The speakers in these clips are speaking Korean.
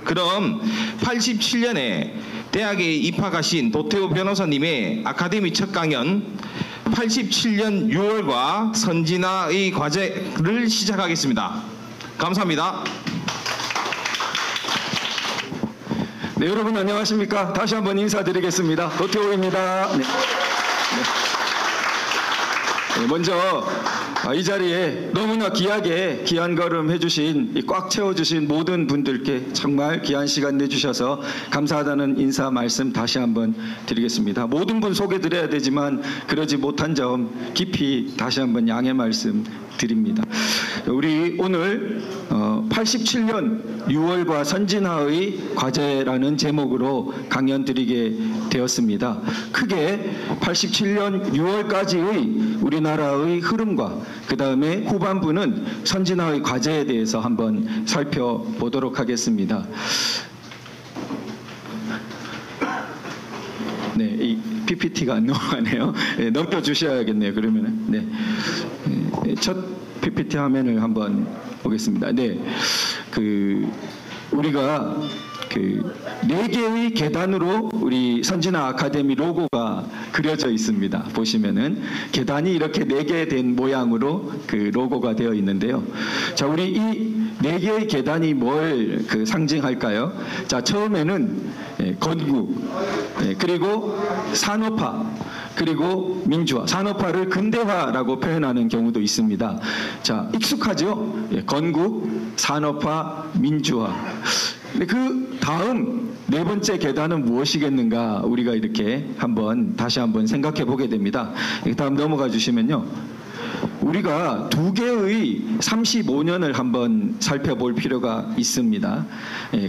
그럼 87년에 대학에 입학하신 도태우 변호사님의 아카데미 첫 강연 87년 6월과 선진화의 과제를 시작하겠습니다. 감사합니다. 네, 여러분 안녕하십니까? 다시 한번 인사드리겠습니다. 도태우입니다. 네. 먼저 이 자리에 너무나 귀하게 귀한 걸음 해주신, 꽉 채워주신 모든 분들께 정말 귀한 시간 내주셔서 감사하다는 인사 말씀 다시 한번 드리겠습니다. 모든 분 소개드려야 되지만 그러지 못한 점 깊이 다시 한번 양해 말씀 드립니다. 우리 오늘 87년 6월과 선진화의 과제라는 제목으로 강연 드리게 되었습니다. 크게 87년 6월까지의 우리나라의 흐름과 그 다음에 후반부는 선진화의 과제에 대해서 한번 살펴보도록 하겠습니다. 네, 이 PPT가 안 넘어가네요. 네, 넘겨주셔야겠네요. 그러면은 첫 PPT 화면을 한번 보겠습니다. 네, 우리가 4개의 계단으로 우리 선진화 아카데미 로고가 그려져 있습니다. 보시면은 계단이 이렇게 4개 된 모양으로 그 로고가 되어 있는데요. 자, 우리 이 4개의 계단이 뭘 상징할까요? 자, 처음에는 건국, 그리고 산업화, 그리고 민주화. 산업화를 근대화라고 표현하는 경우도 있습니다. 자, 익숙하죠? 건국, 산업화, 민주화. 근데 그 다음 4번째 계단은 무엇이겠는가 우리가 이렇게 다시 한번 생각해 보게 됩니다. 다음 넘어가 주시면요. 우리가 2개의 35년을 한번 살펴볼 필요가 있습니다.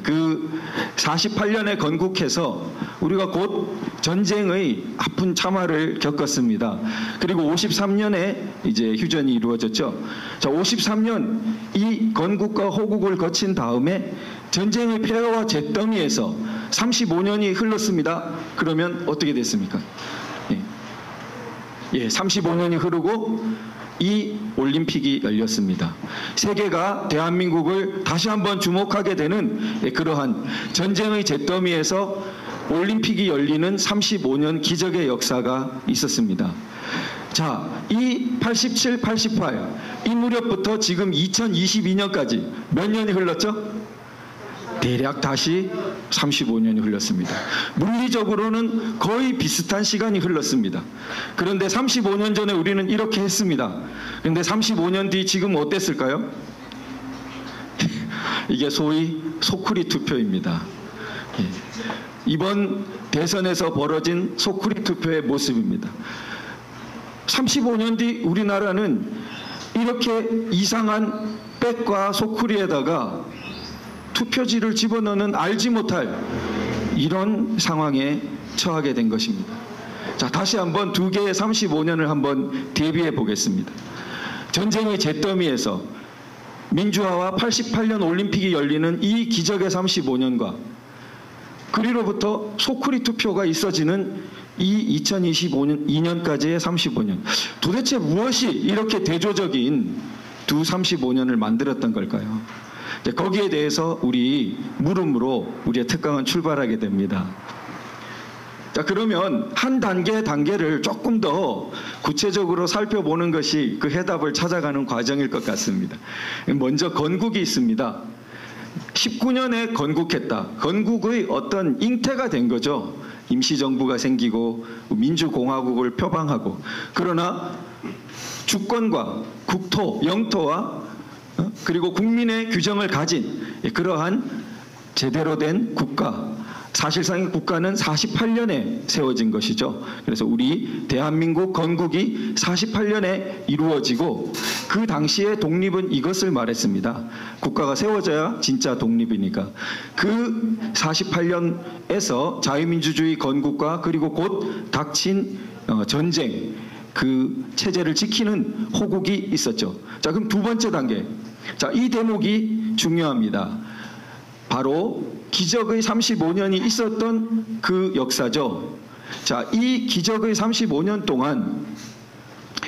그 48년에 건국해서 우리가 곧 전쟁의 아픈 참화를 겪었습니다. 그리고 53년에 이제 휴전이 이루어졌죠. 자, 53년 이 건국과 호국을 거친 다음에 전쟁의 폐허와 잿더미에서 35년이 흘렀습니다. 그러면 어떻게 됐습니까? 35년이 흐르고 이 올림픽이 열렸습니다. 세계가 대한민국을 다시 한번 주목하게 되는 그러한 전쟁의 잿더미에서 올림픽이 열리는 35년 기적의 역사가 있었습니다. 자, 이 87, 88, 이 무렵부터 지금 2022년까지 몇 년이 흘렀죠? 대략 다시 35년이 흘렀습니다. 물리적으로는 거의 비슷한 시간이 흘렀습니다. 그런데 35년 전에 우리는 이렇게 했습니다. 그런데 35년 뒤 지금 어땠을까요? 이게 소위 소쿠리 투표입니다. 이번 대선에서 벌어진 소쿠리 투표의 모습입니다. 35년 뒤 우리나라는 이렇게 이상한 백과 소쿠리에다가 투표지를 집어넣는 알지 못할 이런 상황에 처하게 된 것입니다. 자, 다시 한번 2개의 35년을 한번 대비해 보겠습니다. 전쟁의 잿더미에서 민주화와 88년 올림픽이 열리는 이 기적의 35년과 그리로부터 소쿠리 투표가 있어지는 이 2025년까지의 35년. 도대체 무엇이 이렇게 대조적인 두 35년을 만들었던 걸까요? 거기에 대해서 우리 물음으로 우리의 특강은 출발하게 됩니다. 자, 그러면 한 단계를 조금 더 구체적으로 살펴보는 것이 그 해답을 찾아가는 과정일 것 같습니다. 먼저 건국이 있습니다. 19년에 건국했다. 건국의 어떤 잉태가 된 거죠. 임시정부가 생기고 민주공화국을 표방하고, 그러나 주권과 국토, 영토와 그리고 국민의 규정을 가진 그러한 제대로 된 국가, 사실상의 국가는 48년에 세워진 것이죠. 그래서 우리 대한민국 건국이 48년에 이루어지고 그 당시의 독립은 이것을 말했습니다. 국가가 세워져야 진짜 독립이니까. 그 48년에서 자유민주주의 건국과 그리고 곧 닥친 전쟁, 그 체제를 지키는 호국이 있었죠. 자, 그럼 2번째 단계. 자, 이 대목이 중요합니다. 바로 기적의 35년이 있었던 그 역사죠. 자, 이 기적의 35년 동안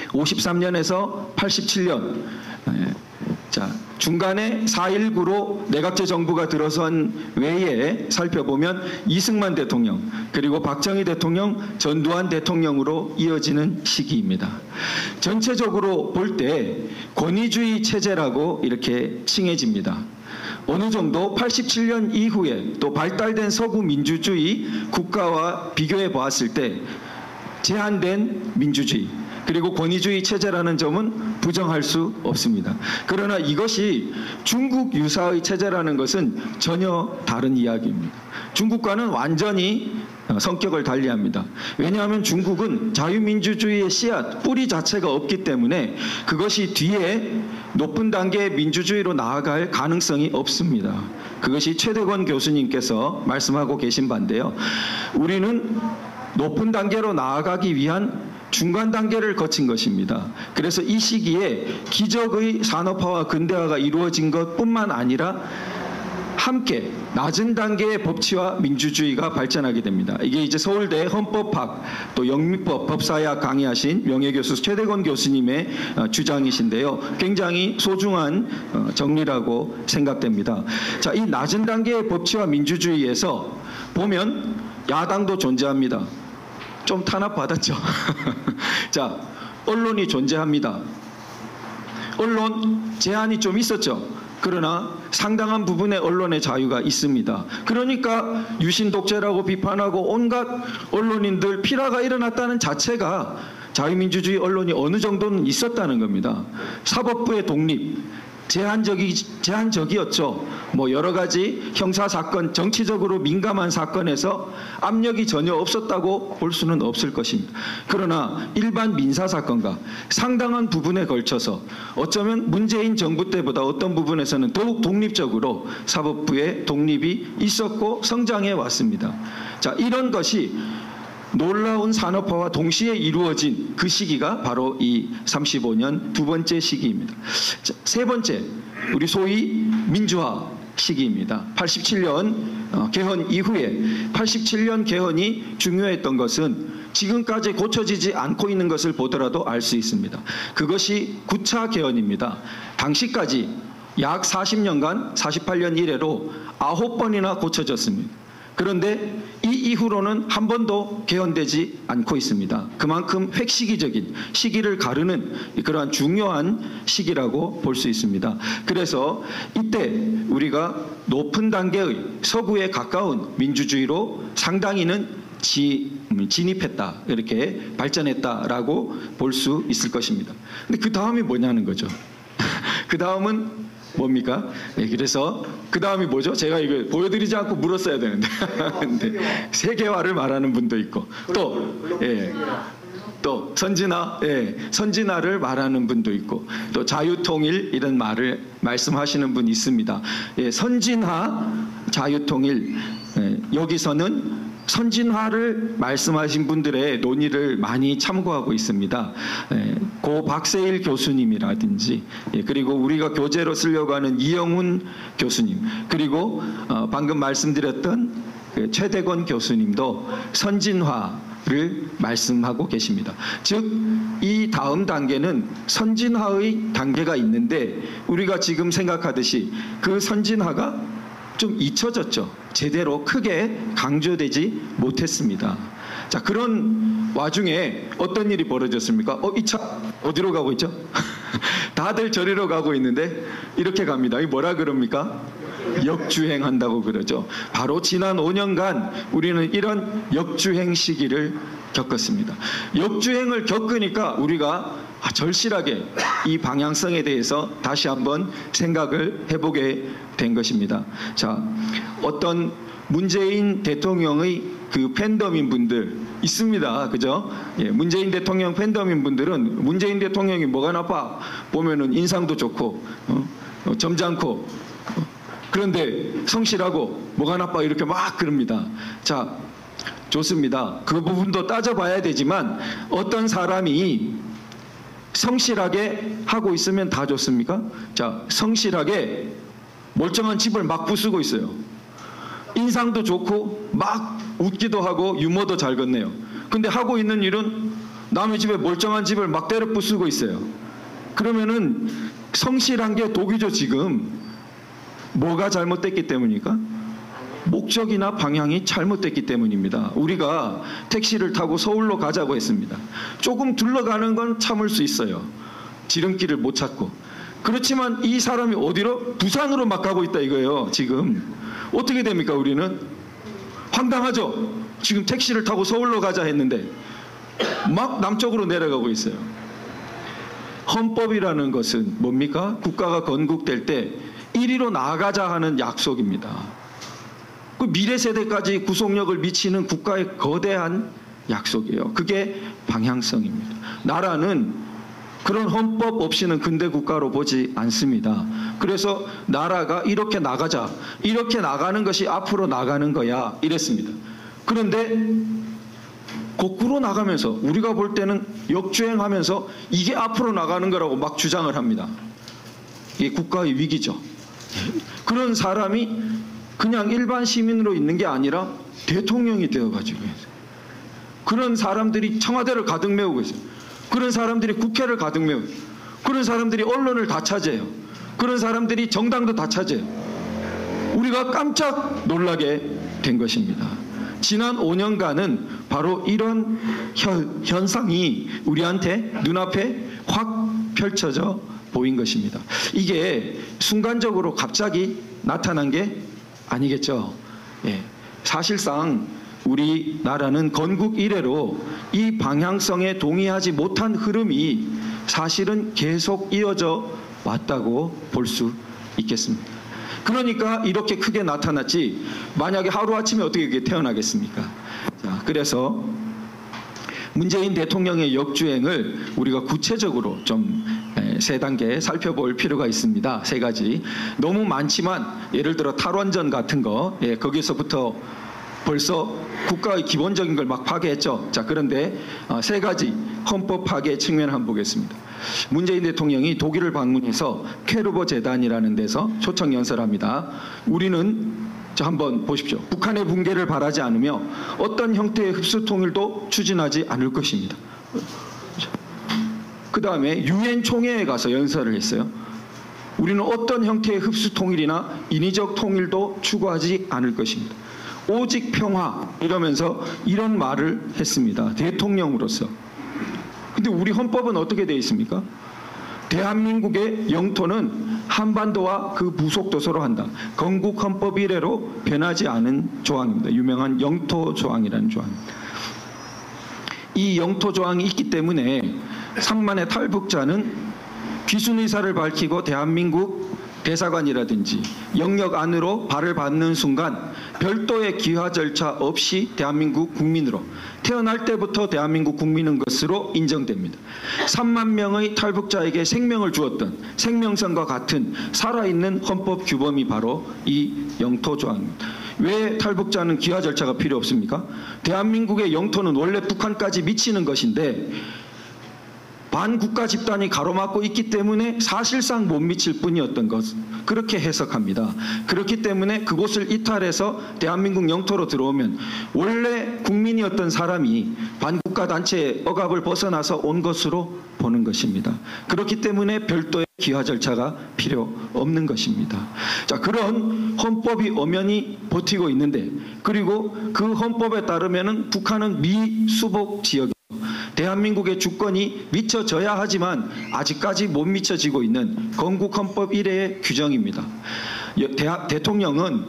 53년에서 87년 자, 중간에 4.19로 내각제 정부가 들어선 외에 살펴보면 이승만 대통령 그리고 박정희 대통령, 전두환 대통령으로 이어지는 시기입니다. 전체적으로 볼 때 권위주의 체제라고 이렇게 칭해집니다. 어느 정도 87년 이후에 또 발달된 서구 민주주의 국가와 비교해 보았을 때 제한된 민주주의 그리고 권위주의 체제라는 점은 부정할 수 없습니다. 그러나 이것이 중국 유사의 체제라는 것은 전혀 다른 이야기입니다. 중국과는 완전히 성격을 달리합니다. 왜냐하면 중국은 자유민주주의의 씨앗, 뿌리 자체가 없기 때문에 그것이 뒤에 높은 단계의 민주주의로 나아갈 가능성이 없습니다. 그것이 최대권 교수님께서 말씀하고 계신 바인데요. 우리는 높은 단계로 나아가기 위한 중간 단계를 거친 것입니다. 그래서 이 시기에 기적의 산업화와 근대화가 이루어진 것뿐만 아니라 함께 낮은 단계의 법치와 민주주의가 발전하게 됩니다. 이게 이제 서울대 헌법학 또 영미법 법사학 강의하신 명예교수 최대권 교수님의 주장이신데요. 굉장히 소중한 정리라고 생각됩니다. 자, 이 낮은 단계의 법치와 민주주의에서 보면 야당도 존재합니다. 좀 탄압받았죠. 자, 언론이 존재합니다. 언론 제한이 좀 있었죠. 그러나 상당한 부분의 언론의 자유가 있습니다. 그러니까 유신 독재라고 비판하고 온갖 언론인들 피라가 일어났다는 자체가 자유민주주의 언론이 어느 정도는 있었다는 겁니다. 사법부의 독립 제한적이었죠. 뭐 여러 가지 형사 사건, 정치적으로 민감한 사건에서 압력이 전혀 없었다고 볼 수는 없을 것입니다. 그러나 일반 민사 사건과 상당한 부분에 걸쳐서 어쩌면 문재인 정부 때보다 어떤 부분에서는 더욱 독립적으로 사법부의 독립이 있었고 성장해 왔습니다. 자, 이런 것이 놀라운 산업화와 동시에 이루어진 그 시기가 바로 이 35년 두 번째 시기입니다. 자, 세 번째, 우리 소위 민주화 시기입니다. 87년 개헌 이후에 87년 개헌이 중요했던 것은 지금까지 고쳐지지 않고 있는 것을 보더라도 알 수 있습니다. 그것이 9차 개헌입니다. 당시까지 약 40년간 48년 이래로 9번이나 고쳐졌습니다. 그런데 이 이후로는 한 번도 개헌되지 않고 있습니다. 그만큼 획시기적인 시기를 가르는 그러한 중요한 시기라고 볼 수 있습니다. 그래서 이때 우리가 높은 단계의 서구에 가까운 민주주의로 상당히는 진입했다, 이렇게 발전했다라고 볼 수 있을 것입니다. 근데 그 다음이 뭐냐는 거죠. 그 다음은 뭡니까? 네, 그래서 그 다음이 뭐죠? 제가 이거 보여드리지 않고 물었어야 되는데 근데 세계화를 말하는 분도 있고 또 선진화를 말하는 분도 있고 또 자유통일 이런 말을 말씀하시는 분이 있습니다. 선진화, 자유통일, 여기서는 선진화를 말씀하신 분들의 논의를 많이 참고하고 있습니다. 고 박세일 교수님이라든지 그리고 우리가 교재로 쓰려고 하는 이영훈 교수님 그리고 방금 말씀드렸던 최대권 교수님도 선진화를 말씀하고 계십니다. 즉, 이 다음 단계는 선진화의 단계가 있는데 우리가 지금 생각하듯이 그 선진화가 좀 잊혀졌죠. 제대로 크게 강조되지 못했습니다. 자, 그런 와중에 어떤 일이 벌어졌습니까? 이 차 어디로 가고 있죠? 다들 저리로 가고 있는데 이렇게 갑니다. 이 뭐라 그럽니까? 역주행한다고 그러죠. 바로 지난 5년간 우리는 이런 역주행 시기를 겪었습니다. 역주행을 겪으니까 우리가 절실하게 이 방향성에 대해서 다시 한번 생각을 해보게 된 것입니다. 자, 어떤 문재인 대통령의 그 팬덤인 분들 있습니다. 그죠? 문재인 대통령 팬덤인 분들은 문재인 대통령이 뭐가 나빠? 보면은 인상도 좋고, 점잖고, 그런데 성실하고 뭐가 나빠? 이렇게 막 그럽니다. 자, 좋습니다. 그 부분도 따져봐야 되지만 어떤 사람이 성실하게 하고 있으면 다 좋습니까? 자, 성실하게 멀쩡한 집을 막 부수고 있어요. 인상도 좋고 막 웃기도 하고 유머도 잘 걷네요. 근데 하고 있는 일은 남의 집에 멀쩡한 집을 막 때려 부수고 있어요. 그러면은 성실한 게 독이죠. 지금 뭐가 잘못됐기 때문입니까? 목적이나 방향이 잘못됐기 때문입니다. 우리가 택시를 타고 서울로 가자고 했습니다. 조금 둘러가는 건 참을 수 있어요. 지름길을 못 찾고. 그렇지만 이 사람이 어디로? 부산으로 막 가고 있다 이거예요. 지금 어떻게 됩니까? 우리는 황당하죠. 지금 택시를 타고 서울로 가자 했는데 막 남쪽으로 내려가고 있어요. 헌법이라는 것은 뭡니까? 국가가 건국될 때 이리로 나아가자 하는 약속입니다. 그 미래 세대까지 구속력을 미치는 국가의 거대한 약속이에요. 그게 방향성입니다. 나라는 그런 헌법 없이는 근대 국가로 보지 않습니다. 그래서 나라가 이렇게 나가자, 이렇게 나가는 것이 앞으로 나가는 거야 이랬습니다. 그런데 거꾸로 나가면서 우리가 볼 때는 역주행하면서 이게 앞으로 나가는 거라고 막 주장을 합니다. 이게 국가의 위기죠. 그런 사람이 그냥 일반 시민으로 있는 게 아니라 대통령이 되어가지고 있어요. 그런 사람들이 청와대를 가득 메우고 있어요. 그런 사람들이 국회를 가득 메워요. 그런 사람들이 언론을 다 차지해요. 그런 사람들이 정당도 다 차지해요. 우리가 깜짝 놀라게 된 것입니다. 지난 5년간은 바로 이런 현상이 우리한테 눈앞에 확 펼쳐져 보인 것입니다. 이게 순간적으로 갑자기 나타난 게 아니겠죠. 예. 사실상 우리나라는 건국 이래로 이 방향성에 동의하지 못한 흐름이 사실은 계속 이어져 왔다고 볼 수 있겠습니다. 그러니까 이렇게 크게 나타났지 만약에 하루아침에 어떻게 이게 태어나겠습니까? 자, 그래서 문재인 대통령의 역주행을 우리가 구체적으로 좀 세 단계 살펴볼 필요가 있습니다. 세 가지. 너무 많지만 예를 들어 탈원전 같은 거 거기서부터 벌써 국가의 기본적인 걸 막 파괴했죠. 자, 그런데 세 가지 헌법 파괴 측면을 한번 보겠습니다. 문재인 대통령이 독일을 방문해서 케르버 재단이라는 데서 초청 연설합니다. 우리는 자, 한번 보십시오. 북한의 붕괴를 바라지 않으며 어떤 형태의 흡수 통일도 추진하지 않을 것입니다. 그 다음에 유엔 총회에 가서 연설을 했어요. 우리는 어떤 형태의 흡수 통일이나 인위적 통일도 추구하지 않을 것입니다. 오직 평화 이러면서 이런 말을 했습니다. 대통령으로서. 근데 우리 헌법은 어떻게 되어 있습니까? 대한민국의 영토는 한반도와 그 부속도서로 한다. 건국 헌법 이래로 변하지 않은 조항입니다. 유명한 영토 조항이라는 조항입니다. 이 영토 조항이 있기 때문에 상만의 탈북자는 귀순 의사를 밝히고 대한민국 대사관이라든지 영역 안으로 발을 받는 순간 별도의 귀화 절차 없이 대한민국 국민으로 태어날 때부터 대한민국 국민인 것으로 인정됩니다. 3만 명의 탈북자에게 생명을 주었던 생명선과 같은 살아있는 헌법 규범이 바로 이 영토 조항입니다. 왜 탈북자는 귀화 절차가 필요 없습니까? 대한민국의 영토는 원래 북한까지 미치는 것인데 반국가 집단이 가로막고 있기 때문에 사실상 못 미칠 뿐이었던 것, 그렇게 해석합니다. 그렇기 때문에 그곳을 이탈해서 대한민국 영토로 들어오면 원래 국민이었던 사람이 반국가 단체의 억압을 벗어나서 온 것으로 보는 것입니다. 그렇기 때문에 별도의 귀화 절차가 필요 없는 것입니다. 자, 그런 헌법이 엄연히 버티고 있는데, 그리고 그 헌법에 따르면은 북한은 미수복 지역, 대한민국의 주권이 미쳐져야 하지만 아직까지 못 미쳐지고 있는 건국헌법 이래의 규정입니다. 대통령은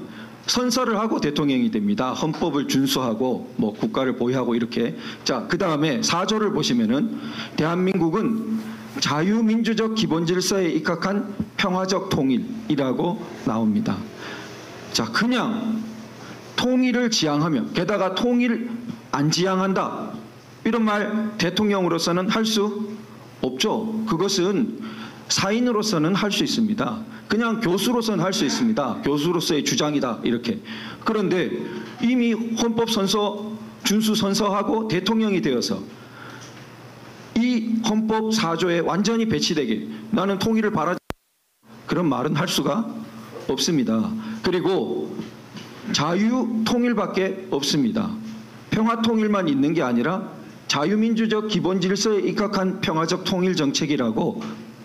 선서를 하고 대통령이 됩니다. 헌법을 준수하고 뭐 국가를 보유하고 이렇게. 자, 그 다음에 4조를 보시면은 대한민국은 자유민주적 기본질서에 입각한 평화적 통일이라고 나옵니다. 자, 그냥 통일을 지향하며 게다가 통일 안 지향한다, 이런 말 대통령으로서는 할 수 없죠. 그것은 사인으로서는 할 수 있습니다. 그냥 교수로서는 할 수 있습니다. 교수로서의 주장이다 이렇게. 그런데 이미 헌법 선서 준수 선서하고 대통령이 되어서 이 헌법 4조에 완전히 배치되게 나는 통일을 바라지, 그런 말은 할 수가 없습니다. 그리고 자유 통일밖에 없습니다. 평화 통일만 있는 게 아니라 자유민주적 기본질서에 입각한 평화적 통일 정책이라고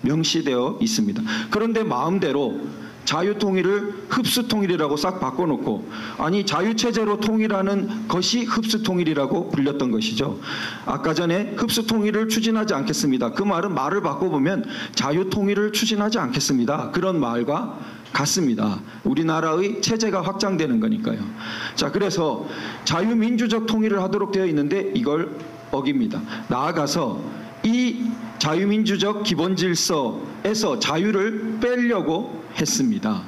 명시되어 있습니다. 그런데 마음대로 자유통일을 흡수통일이라고 싹 바꿔놓고, 아니 자유체제로 통일하는 것이 흡수통일이라고 불렸던 것이죠. 아까 전에 흡수통일을 추진하지 않겠습니다. 그 말은 말을 바꿔보면 자유통일을 추진하지 않겠습니다. 그런 말과 같습니다. 우리나라의 체제가 확장되는 거니까요. 자, 그래서 자유민주적 통일을 하도록 되어 있는데 이걸 어깁니다. 나아가서 이 자유민주적 기본질서에서 자유를 빼려고 했습니다.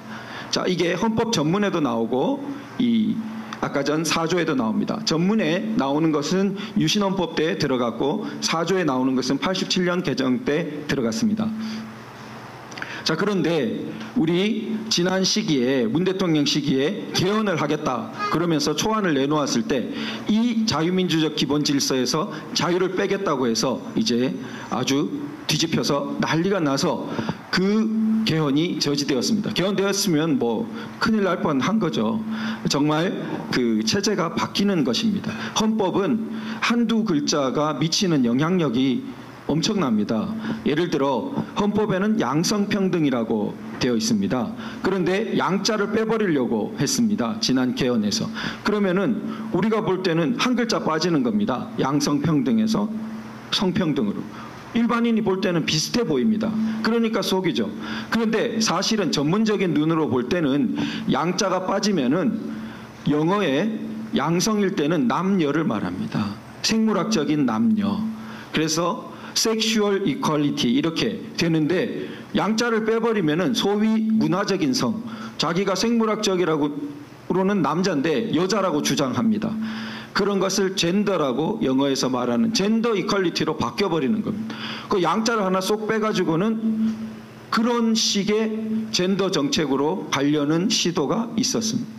자, 이게 헌법 전문에도 나오고 이 아까 전 4조에도 나옵니다. 전문에 나오는 것은 유신헌법 때에 들어갔고 4조에 나오는 것은 87년 개정 때 들어갔습니다. 자, 그런데 우리 지난 시기에 문 대통령 시기에 개헌을 하겠다 그러면서 초안을 내놓았을 때 이 자유민주적 기본질서에서 자유를 빼겠다고 해서 이제 아주 뒤집혀서 난리가 나서 그 개헌이 저지되었습니다. 개헌되었으면 뭐 큰일 날 뻔한 거죠. 정말 그 체제가 바뀌는 것입니다. 헌법은 한두 글자가 미치는 영향력이 엄청납니다. 예를 들어 헌법에는 양성평등이라고 되어 있습니다. 그런데 양자를 빼버리려고 했습니다. 지난 개헌에서. 그러면은 우리가 볼 때는 한 글자 빠지는 겁니다. 양성평등에서 성평등으로. 일반인이 볼 때는 비슷해 보입니다. 그러니까 속이죠. 그런데 사실은 전문적인 눈으로 볼 때는 양자가 빠지면은 영어에 양성일 때는 남녀를 말합니다. 생물학적인 남녀. 그래서 섹슈얼 이퀄리티 이렇게 되는데 양자를 빼버리면은 소위 문화적인 성, 자기가 생물학적이라고는 남자인데 여자라고 주장합니다. 그런 것을 젠더라고 영어에서 말하는 젠더 이퀄리티로 바뀌어버리는 겁니다. 그 양자를 하나 쏙 빼가지고는 그런 식의 젠더 정책으로 가려는 시도가 있었습니다.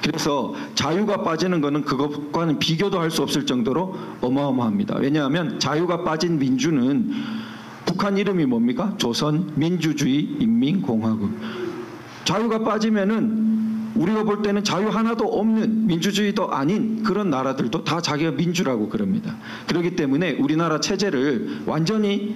그래서 자유가 빠지는 것은 그것과는 비교도 할 수 없을 정도로 어마어마합니다. 왜냐하면 자유가 빠진 민주는 북한 이름이 뭡니까? 조선민주주의 인민공화국. 자유가 빠지면은 우리가 볼 때는 자유 하나도 없는 민주주의도 아닌 그런 나라들도 다 자기가 민주라고 그럽니다. 그렇기 때문에 우리나라 체제를 완전히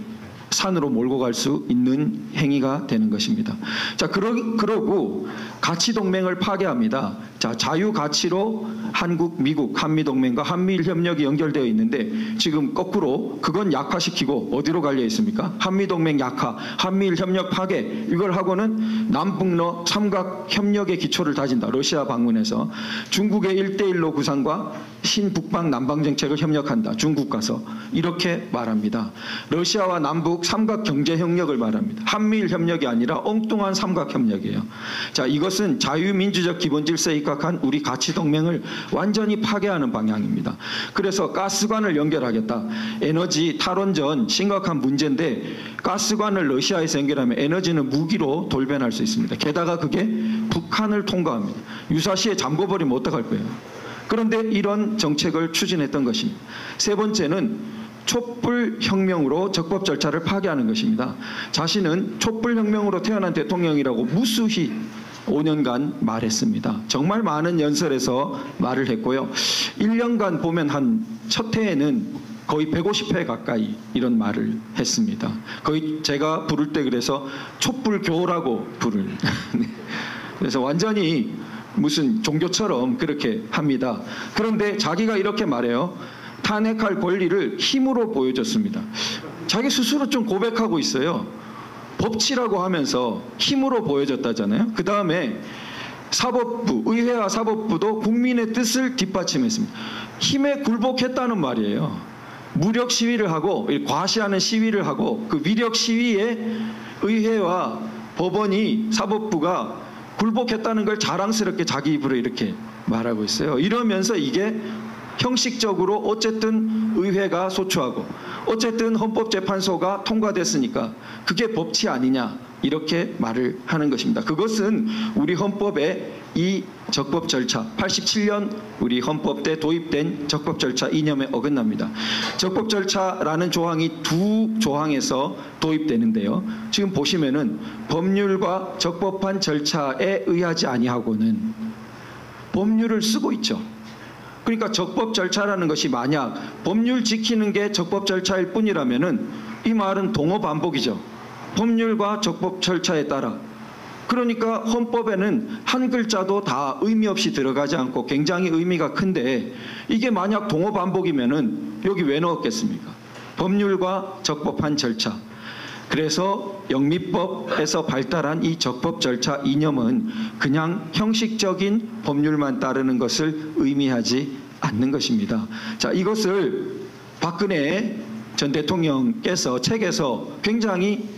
산으로 몰고 갈 수 있는 행위가 되는 것입니다. 자, 그러고 가치동맹을 파괴합니다. 자, 자유 가치로 한국, 미국, 한미동맹과 한미일 협력이 연결되어 있는데 지금 거꾸로 그건 약화시키고 어디로 갈려 있습니까? 한미동맹 약화, 한미일 협력 파괴 이걸 하고는 남북러 삼각 협력의 기초를 다진다. 러시아 방문해서 중국의 1대1로 구상과 신북방 남방 정책을 협력한다. 중국 가서 이렇게 말합니다. 러시아와 남북 삼각 경제 협력을 말합니다. 한미일 협력이 아니라 엉뚱한 삼각 협력이에요. 자, 이것은 자유민주적 기본질서에 입각한 우리 가치동맹을 완전히 파괴하는 방향입니다. 그래서 가스관을 연결하겠다. 에너지 탈원전 심각한 문제인데 가스관을 러시아에서 연결하면 에너지는 무기로 돌변할 수 있습니다. 게다가 그게 북한을 통과합니다. 유사시에 잠궈버리면 어떡할 거예요. 그런데 이런 정책을 추진했던 것입니다. 세 번째는 촛불혁명으로 적법 절차를 파괴하는 것입니다. 자신은 촛불혁명으로 태어난 대통령이라고 무수히 5년간 말했습니다. 정말 많은 연설에서 말을 했고요. 1년간 보면 한 첫 해에는 거의 150회 가까이 이런 말을 했습니다. 거의 제가 부를 때 그래서 촛불교라고 부를. 그래서 완전히 무슨 종교처럼 그렇게 합니다. 그런데 자기가 이렇게 말해요. 탄핵할 권리를 힘으로 보여줬습니다. 자기 스스로 좀 고백하고 있어요. 법치라고 하면서 힘으로 보여줬다잖아요. 그 다음에 사법부, 의회와 사법부도 국민의 뜻을 뒷받침했습니다. 힘에 굴복했다는 말이에요. 무력 시위를 하고 과시하는 시위를 하고 그 위력 시위에 의회와 법원이 사법부가 굴복했다는 걸 자랑스럽게 자기 입으로 이렇게 말하고 있어요. 이러면서 이게 형식적으로 어쨌든 의회가 소추하고 어쨌든 헌법재판소가 통과됐으니까 그게 법치 아니냐 이렇게 말을 하는 것입니다. 그것은 우리 헌법의 이 적법 절차 87년 우리 헌법 때 도입된 적법 절차 이념에 어긋납니다. 적법 절차라는 조항이 두 조항에서 도입되는데요. 지금 보시면은 법률과 적법한 절차에 의하지 아니하고는 법률을 쓰고 있죠. 그러니까 적법 절차라는 것이 만약 법률 지키는 게 적법 절차일 뿐이라면은 이 말은 동어 반복이죠. 법률과 적법 절차에 따라, 그러니까 헌법에는 한 글자도 다 의미 없이 들어가지 않고 굉장히 의미가 큰데, 이게 만약 동어 반복이면은 여기 왜 넣었겠습니까? 법률과 적법한 절차. 그래서 영미법에서 발달한 이 적법 절차 이념은 그냥 형식적인 법률만 따르는 것을 의미하지 않는 것입니다. 자, 이것을 박근혜 전 대통령께서 책에서 굉장히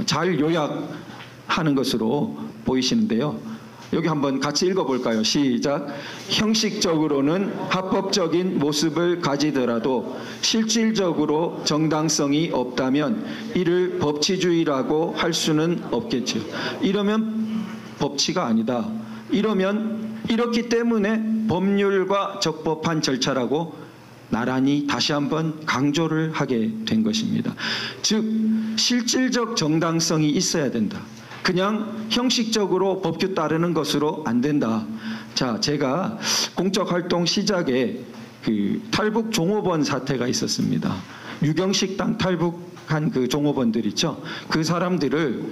잘 요약하는 것으로 보이시는데요. 여기 한번 같이 읽어볼까요? 시작. 형식적으로는 합법적인 모습을 가지더라도 실질적으로 정당성이 없다면 이를 법치주의라고 할 수는 없겠죠. 이러면 법치가 아니다. 이렇기 때문에 법률과 적법한 절차라고 나란히 다시 한번 강조를 하게 된 것입니다. 즉, 실질적 정당성이 있어야 된다. 그냥 형식적으로 법규 따르는 것으로 안 된다. 자, 제가 공적 활동 시작에 그 탈북 종업원 사태가 있었습니다. 유경식당 탈북한 그 종업원들 있죠. 그 사람들을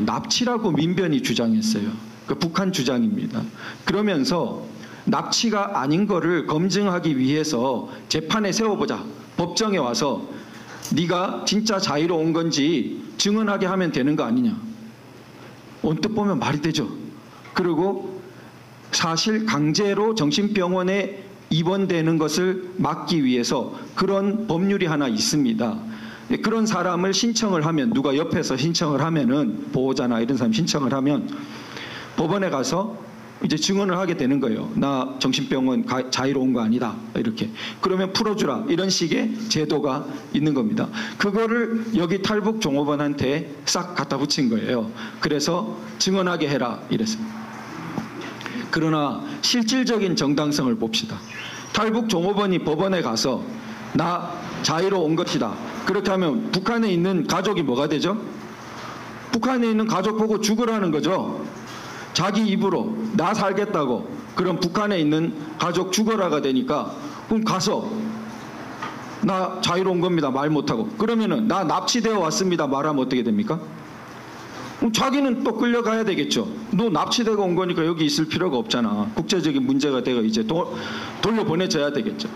납치라고 민변이 주장했어요. 그 북한 주장입니다. 그러면서 납치가 아닌 거를 검증하기 위해서 재판에 세워보자. 법정에 와서 네가 진짜 자의로 온 건지 증언하게 하면 되는 거 아니냐. 언뜻 보면 말이 되죠. 그리고 사실 강제로 정신병원에 입원되는 것을 막기 위해서 그런 법률이 하나 있습니다. 그런 사람을 신청을 하면, 누가 옆에서 신청을 하면은, 보호자나 이런 사람 신청을 하면 법원에 가서 이제 증언을 하게 되는 거예요. 나 정신병원 자의로 온 거 아니다. 이렇게. 그러면 풀어주라. 이런 식의 제도가 있는 겁니다. 그거를 여기 탈북 종업원한테 싹 갖다 붙인 거예요. 그래서 증언하게 해라. 이랬습니다. 그러나 실질적인 정당성을 봅시다. 탈북 종업원이 법원에 가서 나 자의로 온 것이다. 그렇게 하면 북한에 있는 가족이 뭐가 되죠? 북한에 있는 가족 보고 죽으라는 거죠. 자기 입으로 나 살겠다고, 그럼 북한에 있는 가족 죽어라가 되니까, 그럼 가서 나 자유로운 겁니다 말 못하고, 그러면은 나 납치되어 왔습니다 말하면 어떻게 됩니까? 그럼 자기는 또 끌려가야 되겠죠. 너 납치되고 온 거니까 여기 있을 필요가 없잖아. 국제적인 문제가 되고 이제 돌려보내줘야 되겠죠.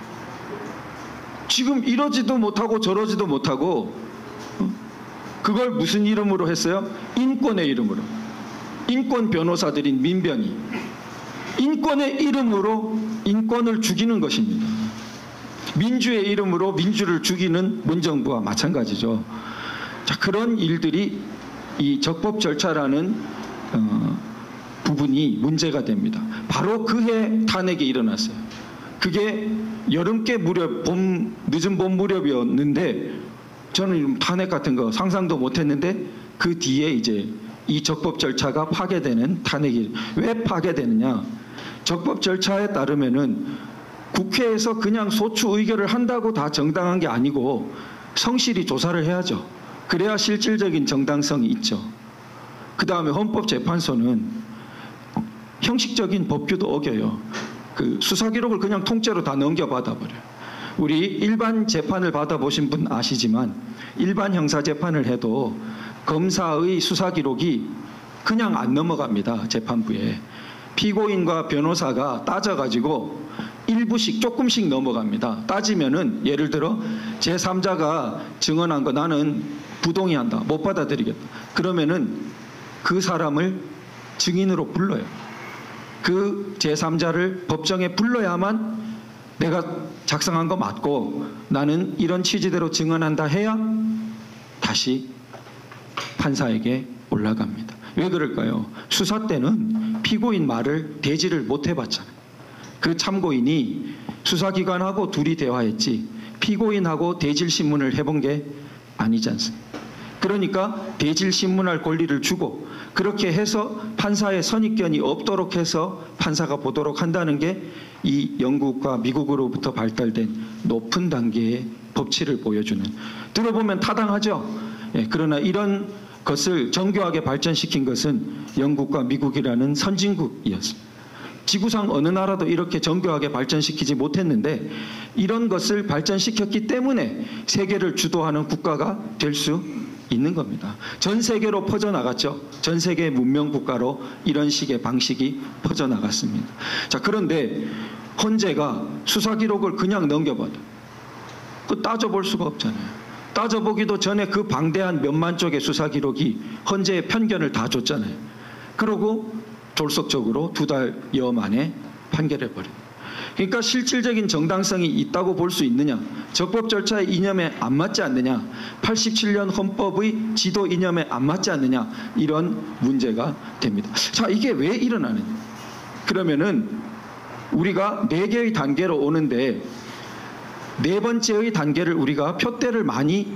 지금 이러지도 못하고 저러지도 못하고, 그걸 무슨 이름으로 했어요? 인권의 이름으로. 인권 변호사들인 민변이 인권의 이름으로 인권을 죽이는 것입니다. 민주의 이름으로 민주를 죽이는 문정부와 마찬가지죠. 자, 그런 일들이 이 적법 절차라는 부분이 문제가 됩니다. 바로 그해 탄핵이 일어났어요. 그게 여름께 무렵, 늦은 봄 무렵이었는데, 저는 탄핵 같은 거 상상도 못했는데 그 뒤에 이제 이 적법 절차가 파괴되는 탄핵이. 왜 파괴되느냐? 적법 절차에 따르면은 국회에서 그냥 소추 의결을 한다고 다 정당한 게 아니고 성실히 조사를 해야죠. 그래야 실질적인 정당성이 있죠. 그 다음에 헌법재판소는 형식적인 법규도 어겨요. 그 수사 기록을 그냥 통째로 다 넘겨받아 버려요. 우리 일반 재판을 받아보신 분 아시지만, 일반 형사 재판을 해도 검사의 수사 기록이 그냥 안 넘어갑니다. 재판부에. 피고인과 변호사가 따져가지고 일부씩 조금씩 넘어갑니다. 따지면은 예를 들어 제3자가 증언한 거 나는 부동의한다. 못 받아들이겠다. 그러면은 그 사람을 증인으로 불러요. 그 제3자를 법정에 불러야만 내가 작성한 거 맞고 나는 이런 취지대로 증언한다 해야 다시 판사에게 올라갑니다. 왜 그럴까요? 수사 때는 피고인 말을 대지를 못 해봤잖아요. 그 참고인이 수사기관하고 둘이 대화했지 피고인하고 대질신문을 해본 게 아니지 않습니까? 그러니까 대질신문할 권리를 주고 그렇게 해서 판사의 선입견이 없도록 해서 판사가 보도록 한다는 게 이 영국과 미국으로부터 발달된 높은 단계의 법치를 보여주는, 들어보면 타당하죠. 예, 그러나 이런 것을 정교하게 발전시킨 것은 영국과 미국이라는 선진국이었습니다. 지구상 어느 나라도 이렇게 정교하게 발전시키지 못했는데 이런 것을 발전시켰기 때문에 세계를 주도하는 국가가 될 수 있는 겁니다. 전 세계로 퍼져나갔죠. 전 세계 문명 국가로 이런 식의 방식이 퍼져나갔습니다. 자, 그런데 헌재가 수사 기록을 그냥 넘겨봐도 그 따져볼 수가 없잖아요. 따져보기도 전에 그 방대한 몇만 쪽의 수사 기록이 헌재의 편견을 다 줬잖아요. 그러고 졸속적으로 2달여 만에 판결해버려요. 그러니까 실질적인 정당성이 있다고 볼 수 있느냐, 적법 절차의 이념에 안 맞지 않느냐, 87년 헌법의 지도 이념에 안 맞지 않느냐, 이런 문제가 됩니다. 자, 이게 왜 일어나느냐? 그러면은 우리가 4개의 단계로 오는데 4번째의 단계를 우리가 표대를 많이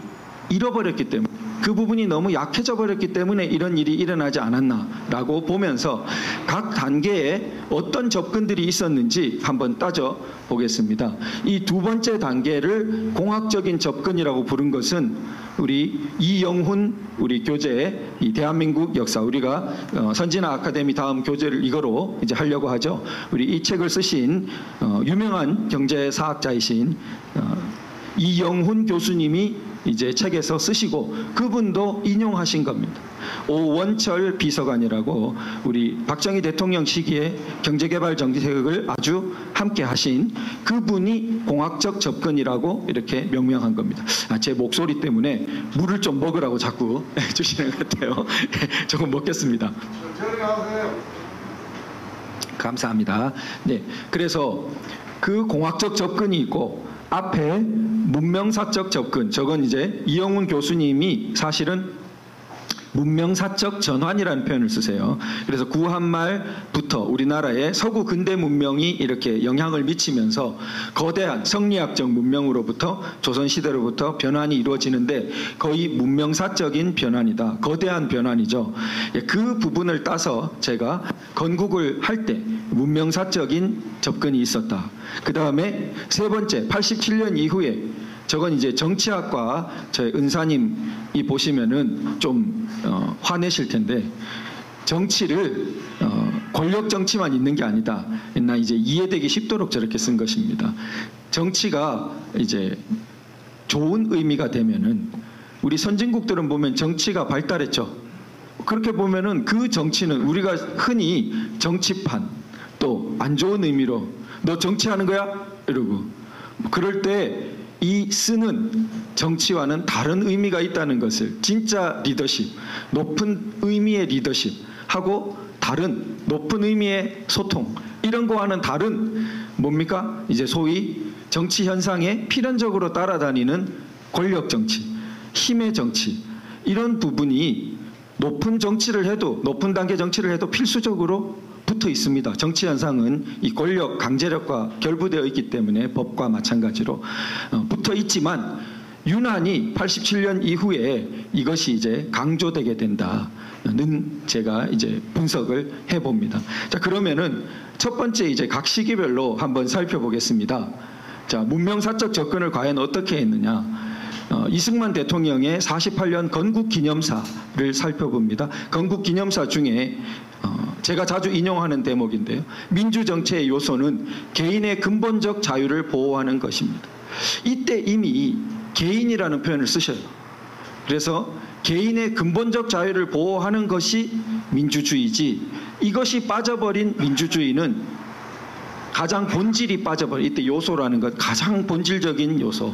잃어버렸기 때문에, 그 부분이 너무 약해져 버렸기 때문에 이런 일이 일어나지 않았나라고 보면서 각 단계에 어떤 접근들이 있었는지 한번 따져 보겠습니다. 이 2번째 단계를 공학적인 접근이라고 부른 것은 우리 이영훈 우리 교재의 이 대한민국 역사, 우리가 선진화 아카데미 다음 교재를 이거로 이제 하려고 하죠. 우리 이 책을 쓰신 유명한 경제사학자이신 이영훈 교수님이 이제 책에서 쓰시고 그분도 인용하신 겁니다. 오원철 비서관이라고 우리 박정희 대통령 시기에 경제개발 정책을 아주 함께 하신 그분이 공학적 접근이라고 이렇게 명명한 겁니다. 제 목소리 때문에 물을 좀 먹으라고 자꾸 해주시는 것 같아요. 조금 먹겠습니다. 감사합니다. 네, 그래서 그 공학적 접근이 있고 앞에 문명사적 접근, 저건 이제 이영훈 교수님이 사실은 문명사적 전환이라는 표현을 쓰세요. 그래서 구한말부터 우리나라의 서구 근대 문명이 이렇게 영향을 미치면서 거대한 성리학적 문명으로부터 조선시대로부터 변환이 이루어지는데 거의 문명사적인 변환이다. 거대한 변환이죠. 그 부분을 따서 제가 건국을 할 때 문명사적인 접근이 있었다. 그 다음에 3번째, 87년 이후에 저건 이제 정치학과 저희 은사님이 보시면은 좀 화내실 텐데, 정치를 권력 정치만 있는 게 아니다. 옛날 이제 이해되기 쉽도록 저렇게 쓴 것입니다. 정치가 이제 좋은 의미가 되면은 우리 선진국들은 보면 정치가 발달했죠. 그렇게 보면은 그 정치는 우리가 흔히 정치판 또 안 좋은 의미로 너 정치하는 거야? 이러고 그럴 때 이 쓰는 정치와는 다른 의미가 있다는 것을, 진짜 리더십, 높은 의미의 리더십하고 다른 높은 의미의 소통, 이런 거와는 다른 뭡니까? 이제 소위 정치 현상에 필연적으로 따라다니는 권력 정치, 힘의 정치, 이런 부분이 높은 정치를 해도, 높은 단계 정치를 해도 필수적으로 붙어 있습니다. 정치 현상은 이 권력 강제력과 결부되어 있기 때문에 법과 마찬가지로 붙어 있지만 유난히 87년 이후에 이것이 이제 강조되게 된다는 제가 이제 분석을 해봅니다. 자, 그러면은 첫 번째 이제 각 시기별로 한번 살펴보겠습니다. 자, 문명사적 접근을 과연 어떻게 했느냐? 이승만 대통령의 48년 건국기념사를 살펴봅니다. 건국기념사 중에 제가 자주 인용하는 대목인데요. 민주정치의 요소는 개인의 근본적 자유를 보호하는 것입니다. 이때 이미 개인이라는 표현을 쓰셔요. 그래서 개인의 근본적 자유를 보호하는 것이 민주주의지, 이것이 빠져버린 민주주의는 가장 본질이 빠져버린, 이때 요소라는 것, 가장 본질적인 요소,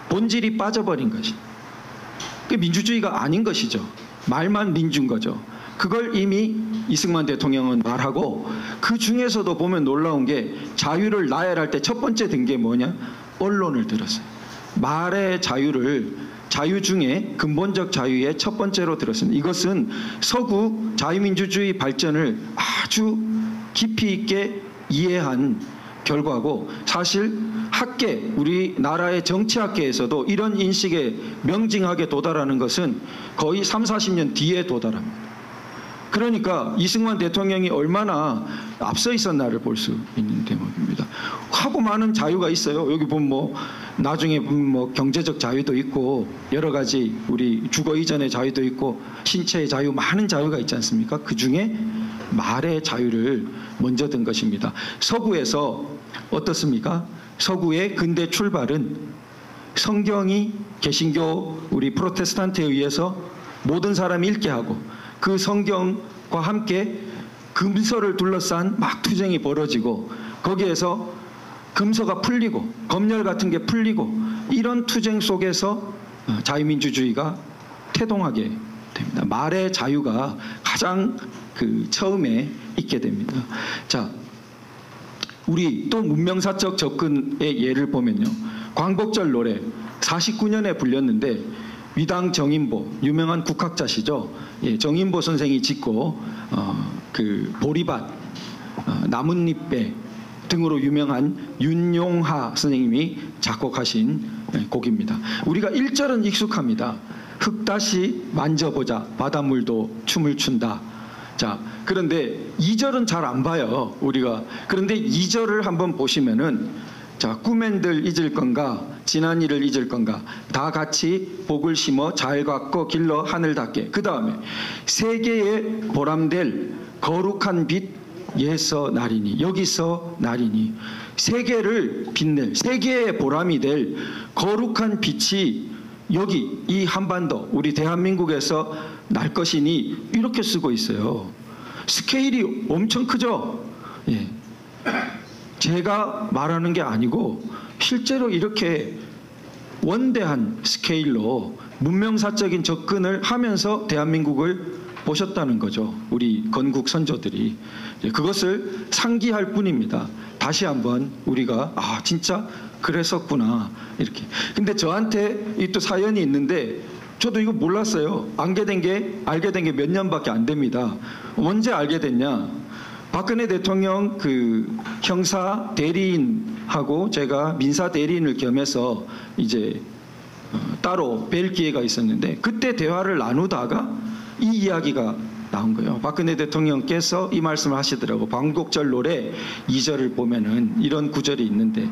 본질이 빠져버린 것이 그 민주주의가 아닌 것이죠. 말만 민주인 거죠. 그걸 이미 이승만 대통령은 말하고, 그 중에서도 보면 놀라운 게 자유를 나열할 때 첫 번째 든 게 뭐냐? 언론을 들었어요. 말의 자유를, 자유 중에 근본적 자유의 첫 번째로 들었습니다. 이것은 서구 자유민주주의 발전을 아주 깊이 있게 이해한 결과고, 사실 학계, 우리나라의 정치학계에서도 이런 인식에 명징하게 도달하는 것은 거의 30-40년 뒤에 도달합니다. 그러니까 이승만 대통령이 얼마나 앞서 있었나를 볼 수 있는 대목입니다. 하고 많은 자유가 있어요. 여기 보면 뭐 나중에 보면 뭐 경제적 자유도 있고 여러 가지 우리 주거 이전의 자유도 있고 신체의 자유, 많은 자유가 있지 않습니까? 그 중에 말의 자유를 먼저 든 것입니다. 서구에서 어떻습니까? 서구의 근대 출발은 성경이 개신교 우리 프로테스탄트에 의해서 모든 사람이 읽게 하고 그 성경과 함께 금서를 둘러싼 막 투쟁이 벌어지고 거기에서 금서가 풀리고 검열 같은 게 풀리고 이런 투쟁 속에서 자유민주주의가 태동하게 됩니다. 말의 자유가 가장 처음에 있게 됩니다. 자, 우리 또 문명사적 접근의 예를 보면요. 광복절 노래 49년에 불렸는데 위당 정인보 유명한 국학자시죠. 예, 정인보 선생이 짓고 보리밭, 나뭇잎배 등으로 유명한 윤용하 선생님이 작곡하신 곡입니다. 우리가 1절은 익숙합니다. 흙 다시 만져보자 바닷물도 춤을 춘다. 자, 그런데 2절은 잘 안 봐요, 우리가. 그런데 2절을 한번 보시면은 자, 꿈엔들 잊을 건가 지난 일을 잊을 건가 다 같이 복을 심어 잘 갖고 길러 하늘 닿게. 그 다음에 세계에 보람될 거룩한 빛 예서 나리니. 여기서 나리니 세계를 빛낼 세계의 보람이 될 거룩한 빛이 여기 이 한반도 우리 대한민국에서 날 것이니 이렇게 쓰고 있어요. 스케일이 엄청 크죠. 예. 제가 말하는 게 아니고 실제로 이렇게 원대한 스케일로 문명사적인 접근을 하면서 대한민국을 보셨다는 거죠. 우리 건국 선조들이. 그것을 상기할 뿐입니다. 다시 한번 우리가 진짜 그랬었구나 이렇게. 근데 저한테 이 또 사연이 있는데 저도 이거 몰랐어요. 알게 된 게 몇 년밖에 안 됩니다. 언제 알게 됐냐? 박근혜 대통령 형사 대리인하고 제가 민사 대리인을 겸해서 이제 따로 뵐 기회가 있었는데 그때 대화를 나누다가 이 이야기가 나온 거예요. 박근혜 대통령께서 이 말씀을 하시더라고. 광복절 노래 2절을 보면은 이런 구절이 있는데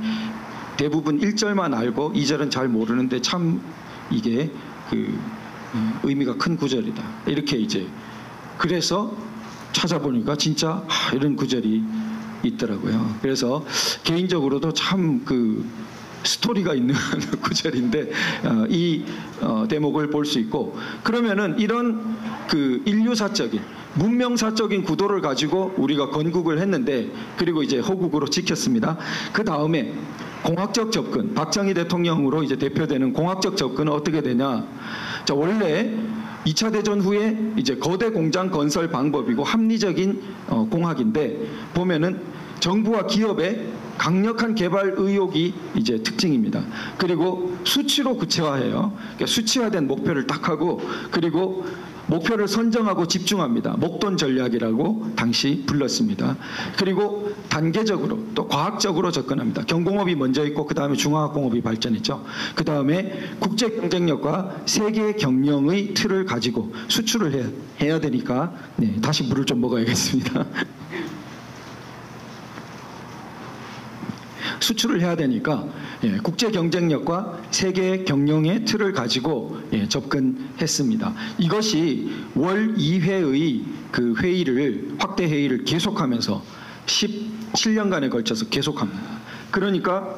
대부분 1절만 알고 2절은 잘 모르는데 참 이게 의미가 큰 구절이다. 이렇게 이제 그래서 찾아보니까 진짜 이런 구절이 있더라고요. 그래서 개인적으로도 참 스토리가 있는 구절인데 이 대목을 볼 수 있고 그러면은 이런 인류사적인 문명사적인 구도를 가지고 우리가 건국을 했는데 그리고 이제 호국으로 지켰습니다. 그 다음에 공학적 접근, 박정희 대통령으로 이제 대표되는 공학적 접근은 어떻게 되냐? 자, 원래 2차 대전 후에 이제 거대 공장 건설 방법이고 합리적인 공학인데 보면은 정부와 기업의 강력한 개발 의욕이 이제 특징입니다. 그리고 수치로 구체화해요. 그러니까 수치화된 목표를 딱 하고 그리고 목표를 선정하고 집중합니다. 목돈 전략이라고 당시 불렀습니다. 그리고 단계적으로 또 과학적으로 접근합니다. 경공업이 먼저 있고 그 다음에 중화학공업이 발전했죠. 그 다음에 국제 경쟁력과 세계 경영의 틀을 가지고 수출을 해야 되니까 다시 물을 좀 먹어야겠습니다. 수출을 해야 되니까 국제 경쟁력과 세계 경영의 틀을 가지고 접근했습니다. 이것이 월 2회의 회의를 확대 회의를 계속하면서 17년간에 걸쳐서 계속합니다. 그러니까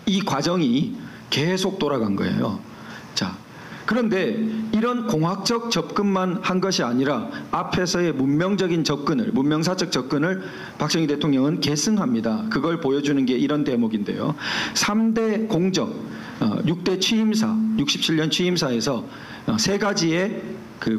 이 과정이 계속 돌아간 거예요. 자, 그런데 이런 공학적 접근만 한 것이 아니라 앞에서의 문명적인 접근을, 문명사적 접근을 박정희 대통령은 계승합니다. 그걸 보여주는 게 이런 대목인데요. 3대 공적, 6대 취임사, 67년 취임사에서 세 가지의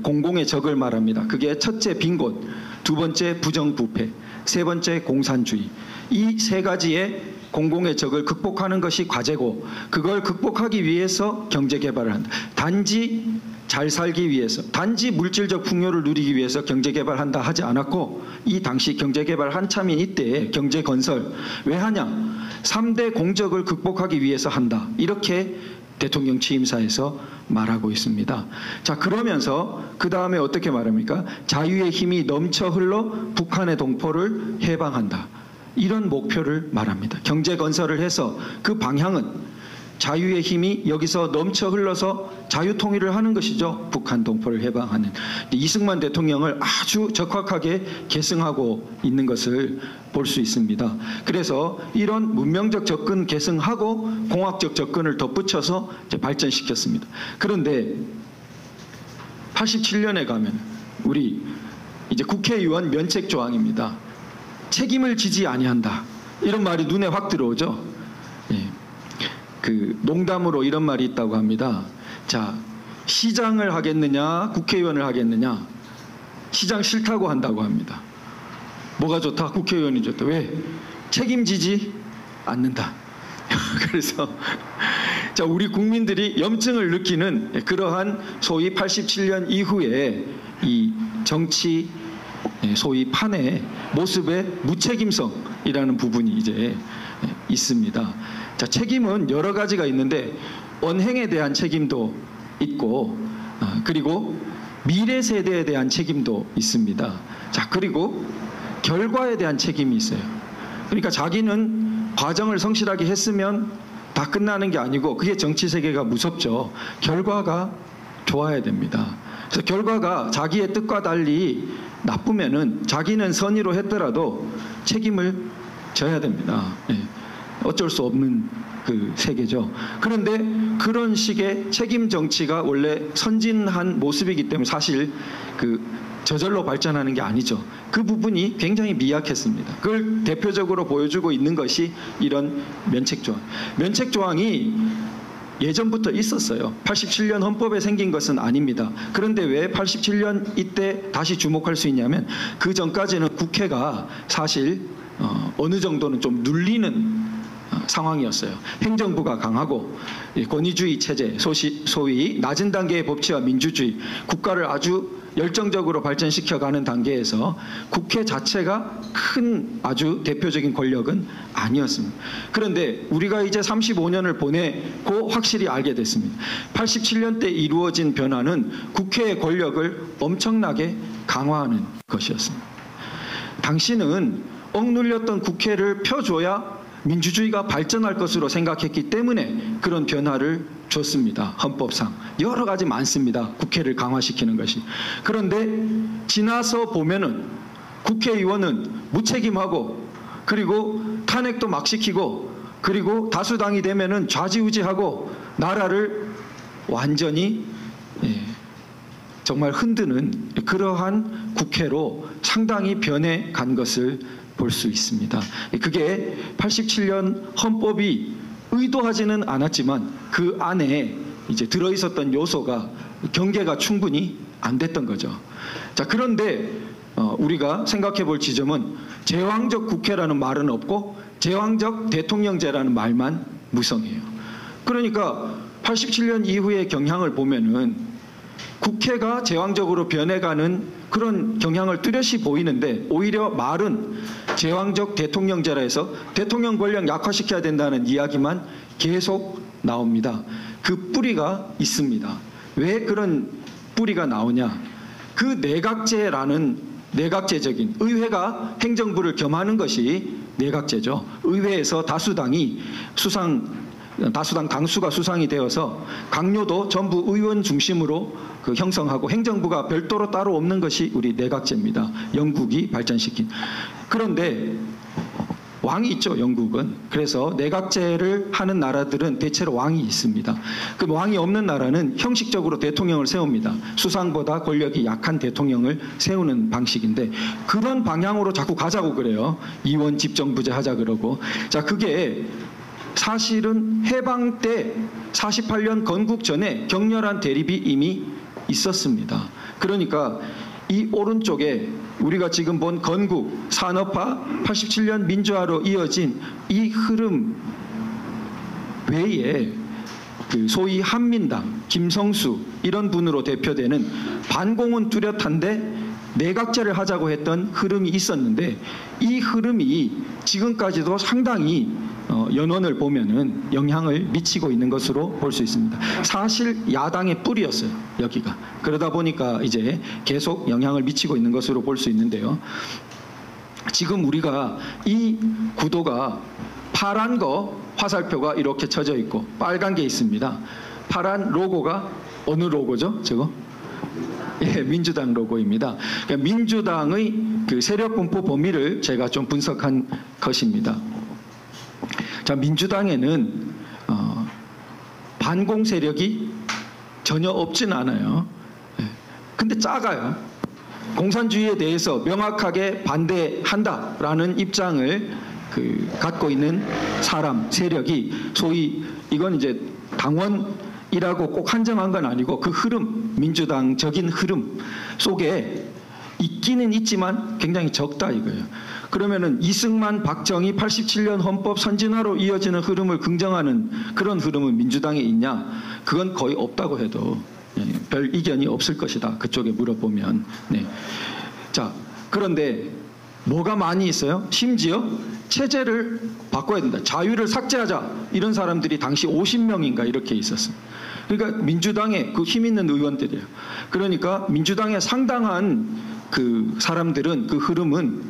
공공의 적을 말합니다. 그게 첫째 빈곤, 두 번째 부정부패, 세 번째 공산주의. 이 세 가지의 공공의 적을 극복하는 것이 과제고 그걸 극복하기 위해서 경제개발을 한다. 단지 잘 살기 위해서, 단지 물질적 풍요를 누리기 위해서 경제개발한다 하지 않았고 이 당시 경제개발 한참인 이때에 경제건설 왜 하냐? 3대 공적을 극복하기 위해서 한다. 이렇게 대통령 취임사에서 말하고 있습니다. 자, 그러면서 그 다음에 어떻게 말합니까? 자유의 힘이 넘쳐 흘러 북한의 동포를 해방한다. 이런 목표를 말합니다. 경제 건설을 해서 그 방향은 자유의 힘이 여기서 넘쳐 흘러서 자유통일을 하는 것이죠. 북한 동포를 해방하는. 이승만 대통령을 아주 적확하게 계승하고 있는 것을 볼 수 있습니다. 그래서 이런 문명적 접근 계승하고 공학적 접근을 덧붙여서 이제 발전시켰습니다. 그런데 87년에 가면 우리 이제 국회의원 면책 조항입니다. 책임을 지지 아니한다. 이런 말이 눈에 확 들어오죠. 예. 그 농담으로 이런 말이 있다고 합니다. 자, 시장을 하겠느냐, 국회의원을 하겠느냐. 시장 싫다고 한다고 합니다. 뭐가 좋다? 국회의원이 좋다. 왜? 책임지지 않는다. 그래서 자, 우리 국민들이 염증을 느끼는 그러한 소위 87년 이후에 이 정치 소위 판의 모습의 무책임성이라는 부분이 이제 있습니다. 자, 책임은 여러 가지가 있는데 언행에 대한 책임도 있고 그리고 미래 세대에 대한 책임도 있습니다. 자, 그리고 결과에 대한 책임이 있어요. 그러니까 자기는 과정을 성실하게 했으면 다 끝나는 게 아니고 그게 정치 세계가 무섭죠. 결과가 좋아야 됩니다. 그래서 결과가 자기의 뜻과 달리 나쁘면은 자기는 선의로 했더라도 책임을 져야 됩니다. 예. 어쩔 수 없는 그 세계죠. 그런데 그런 식의 책임 정치가 원래 선진한 모습이기 때문에 사실 그 저절로 발전하는 게 아니죠. 그 부분이 굉장히 미약했습니다. 그걸 대표적으로 보여주고 있는 것이 이런 면책조항. 면책조항이 예전부터 있었어요. 87년 헌법에 생긴 것은 아닙니다. 그런데 왜 87년 이때 다시 주목할 수 있냐면 그 전까지는 국회가 사실 어느 정도는 좀 눌리는 상황이었어요. 행정부가 강하고 권위주의 체제, 소위 낮은 단계의 법치와 민주주의, 국가를 아주 열정적으로 발전시켜가는 단계에서 국회 자체가 큰 아주 대표적인 권력은 아니었습니다. 그런데 우리가 이제 35년을 보내고 확실히 알게 됐습니다. 87년 때 이루어진 변화는 국회의 권력을 엄청나게 강화하는 것이었습니다. 당시는 억눌렸던 국회를 펴줘야 민주주의가 발전할 것으로 생각했기 때문에 그런 변화를 줬습니다. 헌법상 여러 가지 많습니다. 국회를 강화시키는 것이. 그런데 지나서 보면은 국회의원은 무책임하고 그리고 탄핵도 막 시키고 그리고 다수당이 되면은 좌지우지하고 나라를 완전히 정말 흔드는 그러한 국회로 상당히 변해간 것을 볼 수 있습니다. 그게 87년 헌법이 의도하지는 않았지만 그 안에 이제 들어있었던 요소가 경계가 충분히 안 됐던 거죠. 자, 그런데 우리가 생각해 볼 지점은 제왕적 국회라는 말은 없고 제왕적 대통령제라는 말만 무성해요. 그러니까 87년 이후의 경향을 보면은 국회가 제왕적으로 변해가는 그런 경향을 뚜렷이 보이는데 오히려 말은 제왕적 대통령제라 해서 대통령 권력 약화시켜야 된다는 이야기만 계속 나옵니다. 그 뿌리가 있습니다. 왜 그런 뿌리가 나오냐? 그 내각제라는 내각제적인 의회가 행정부를 겸하는 것이 내각제죠. 의회에서 다수당 당수가 수상이 되어서 강요도 전부 의원 중심으로 형성하고 행정부가 별도로 따로 없는 것이 우리 내각제입니다. 영국이 발전시킨. 그런데 왕이 있죠, 영국은. 그래서 내각제를 하는 나라들은 대체로 왕이 있습니다. 그 왕이 없는 나라는 형식적으로 대통령을 세웁니다. 수상보다 권력이 약한 대통령을 세우는 방식인데 그런 방향으로 자꾸 가자고 그래요. 이원 집정부제 하자 그러고. 자, 그게 사실은 해방 때 48년 건국 전에 격렬한 대립이 이미 있었습니다. 그러니까 이 오른쪽에 우리가 지금 본 건국, 산업화, 87년 민주화로 이어진 이 흐름 외에 그 소위 한민당, 김성수 이런 분으로 대표되는 반공은 뚜렷한데 내각제를 하자고 했던 흐름이 있었는데 이 흐름이 지금까지도 상당히 연원을 보면은 영향을 미치고 있는 것으로 볼 수 있습니다. 사실 야당의 뿌리였어요, 여기가. 그러다 보니까 이제 계속 영향을 미치고 있는 것으로 볼 수 있는데요. 지금 우리가 이 구도가 파란 거 화살표가 이렇게 쳐져 있고 빨간 게 있습니다. 파란 로고가 어느 로고죠? 저거? 예, 민주당 로고입니다. 그러니까 민주당의 그 세력 분포 범위를 제가 좀 분석한 것입니다. 자, 민주당에는 반공 세력이 전혀 없진 않아요. 예, 근데 작아요. 공산주의에 대해서 명확하게 반대한다라는 입장을 갖고 있는 사람, 세력이 소위 이건 이제 당원이라고 꼭 한정한 건 아니고 그 흐름, 민주당적인 흐름 속에 있기는 있지만 굉장히 적다 이거예요. 그러면은 이승만, 박정희 87년 헌법 선진화로 이어지는 흐름을 긍정하는 그런 흐름은 민주당에 있냐? 그건 거의 없다고 해도 별 이견이 없을 것이다. 그쪽에 물어보면. 네. 자, 그런데 뭐가 많이 있어요? 심지어 체제를 바꿔야 된다. 자유를 삭제하자. 이런 사람들이 당시 50명인가 이렇게 있었어요. 그러니까 민주당의 그 힘 있는 의원들이에요. 그러니까 민주당의 상당한 그 사람들은 그 흐름은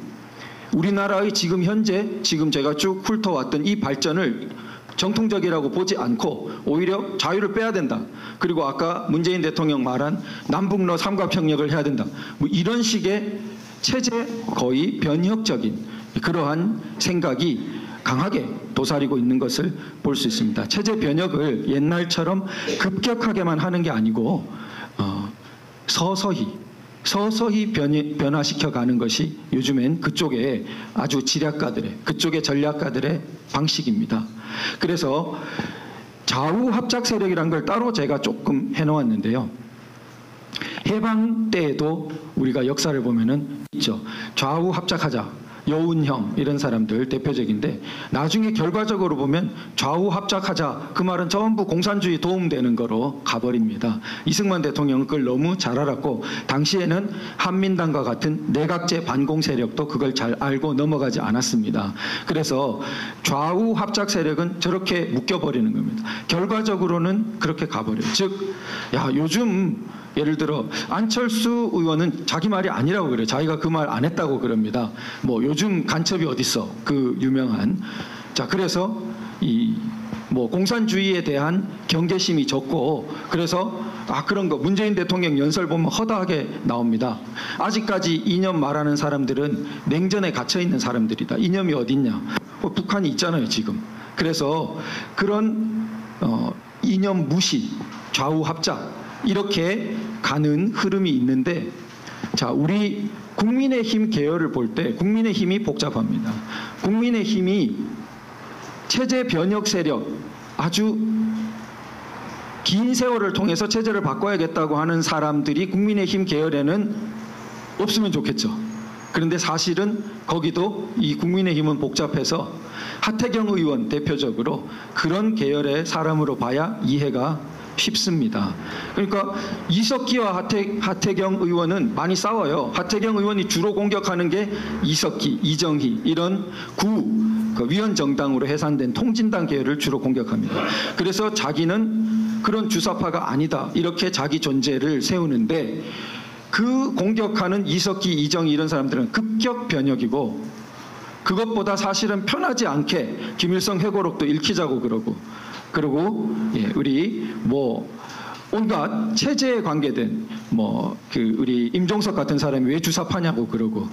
우리나라의 지금 현재 지금 제가 쭉 훑어왔던 이 발전을 정통적이라고 보지 않고 오히려 자유를 빼야 된다. 그리고 아까 문재인 대통령 말한 남북러 삼각협력을 해야 된다. 뭐 이런 식의 체제 거의 변혁적인 그러한 생각이 강하게 도사리고 있는 것을 볼 수 있습니다. 체제 변혁을 옛날처럼 급격하게만 하는 게 아니고 서서히 변화시켜 가는 것이 요즘엔 그쪽에 아주 지략가들의 그쪽의 전략가들의 방식입니다. 그래서 좌우 합작 세력이라는 걸 따로 제가 조금 해놓았는데요. 해방 때에도 우리가 역사를 보면은 있죠. 좌우 합작하자. 여운형 이런 사람들 대표적인데 나중에 결과적으로 보면 좌우 합작하자 그 말은 전부 공산주의 도움되는 거로 가버립니다. 이승만 대통령은 그걸 너무 잘 알았고 당시에는 한민당과 같은 내각제 반공 세력도 그걸 잘 알고 넘어가지 않았습니다. 그래서 좌우 합작 세력은 저렇게 묶여버리는 겁니다. 결과적으로는 그렇게 가버려요. 즉, 요즘 예를 들어 안철수 의원은 자기 말이 아니라고 그래요. 자기가 그 말 안 했다고 그럽니다. 뭐 요즘 간첩이 어딨어? 그 유명한. 자, 그래서 이 뭐 공산주의에 대한 경계심이 적고 그래서 그런 거 문재인 대통령 연설 보면 허다하게 나옵니다. 아직까지 이념 말하는 사람들은 냉전에 갇혀 있는 사람들이다. 이념이 어딨냐? 북한이 있잖아요, 지금. 그래서 그런 이념 무시, 좌우 합작 이렇게 가는 흐름이 있는데 자, 우리 국민의힘 계열을 볼 때 국민의힘이 복잡합니다. 국민의힘이 체제 변혁 세력 아주 긴 세월을 통해서 체제를 바꿔야겠다고 하는 사람들이 국민의힘 계열에는 없으면 좋겠죠. 그런데 사실은 거기도 이 국민의힘은 복잡해서 하태경 의원 대표적으로 그런 계열의 사람으로 봐야 이해가 쉽습니다. 그러니까 이석기와 하태경 의원은 많이 싸워요. 하태경 의원이 주로 공격하는 게 이석기, 이정희 이런 위원 정당으로 해산된 통진당 계열을 주로 공격합니다. 그래서 자기는 그런 주사파가 아니다 이렇게 자기 존재를 세우는데 그 공격하는 이석기, 이정희 이런 사람들은 급격 변혁이고 그것보다 사실은 편하지 않게 김일성 회고록도 읽히자고 그러고 우리 온갖 체제에 관계된 우리 임종석 같은 사람이 왜 주사파냐고 그러고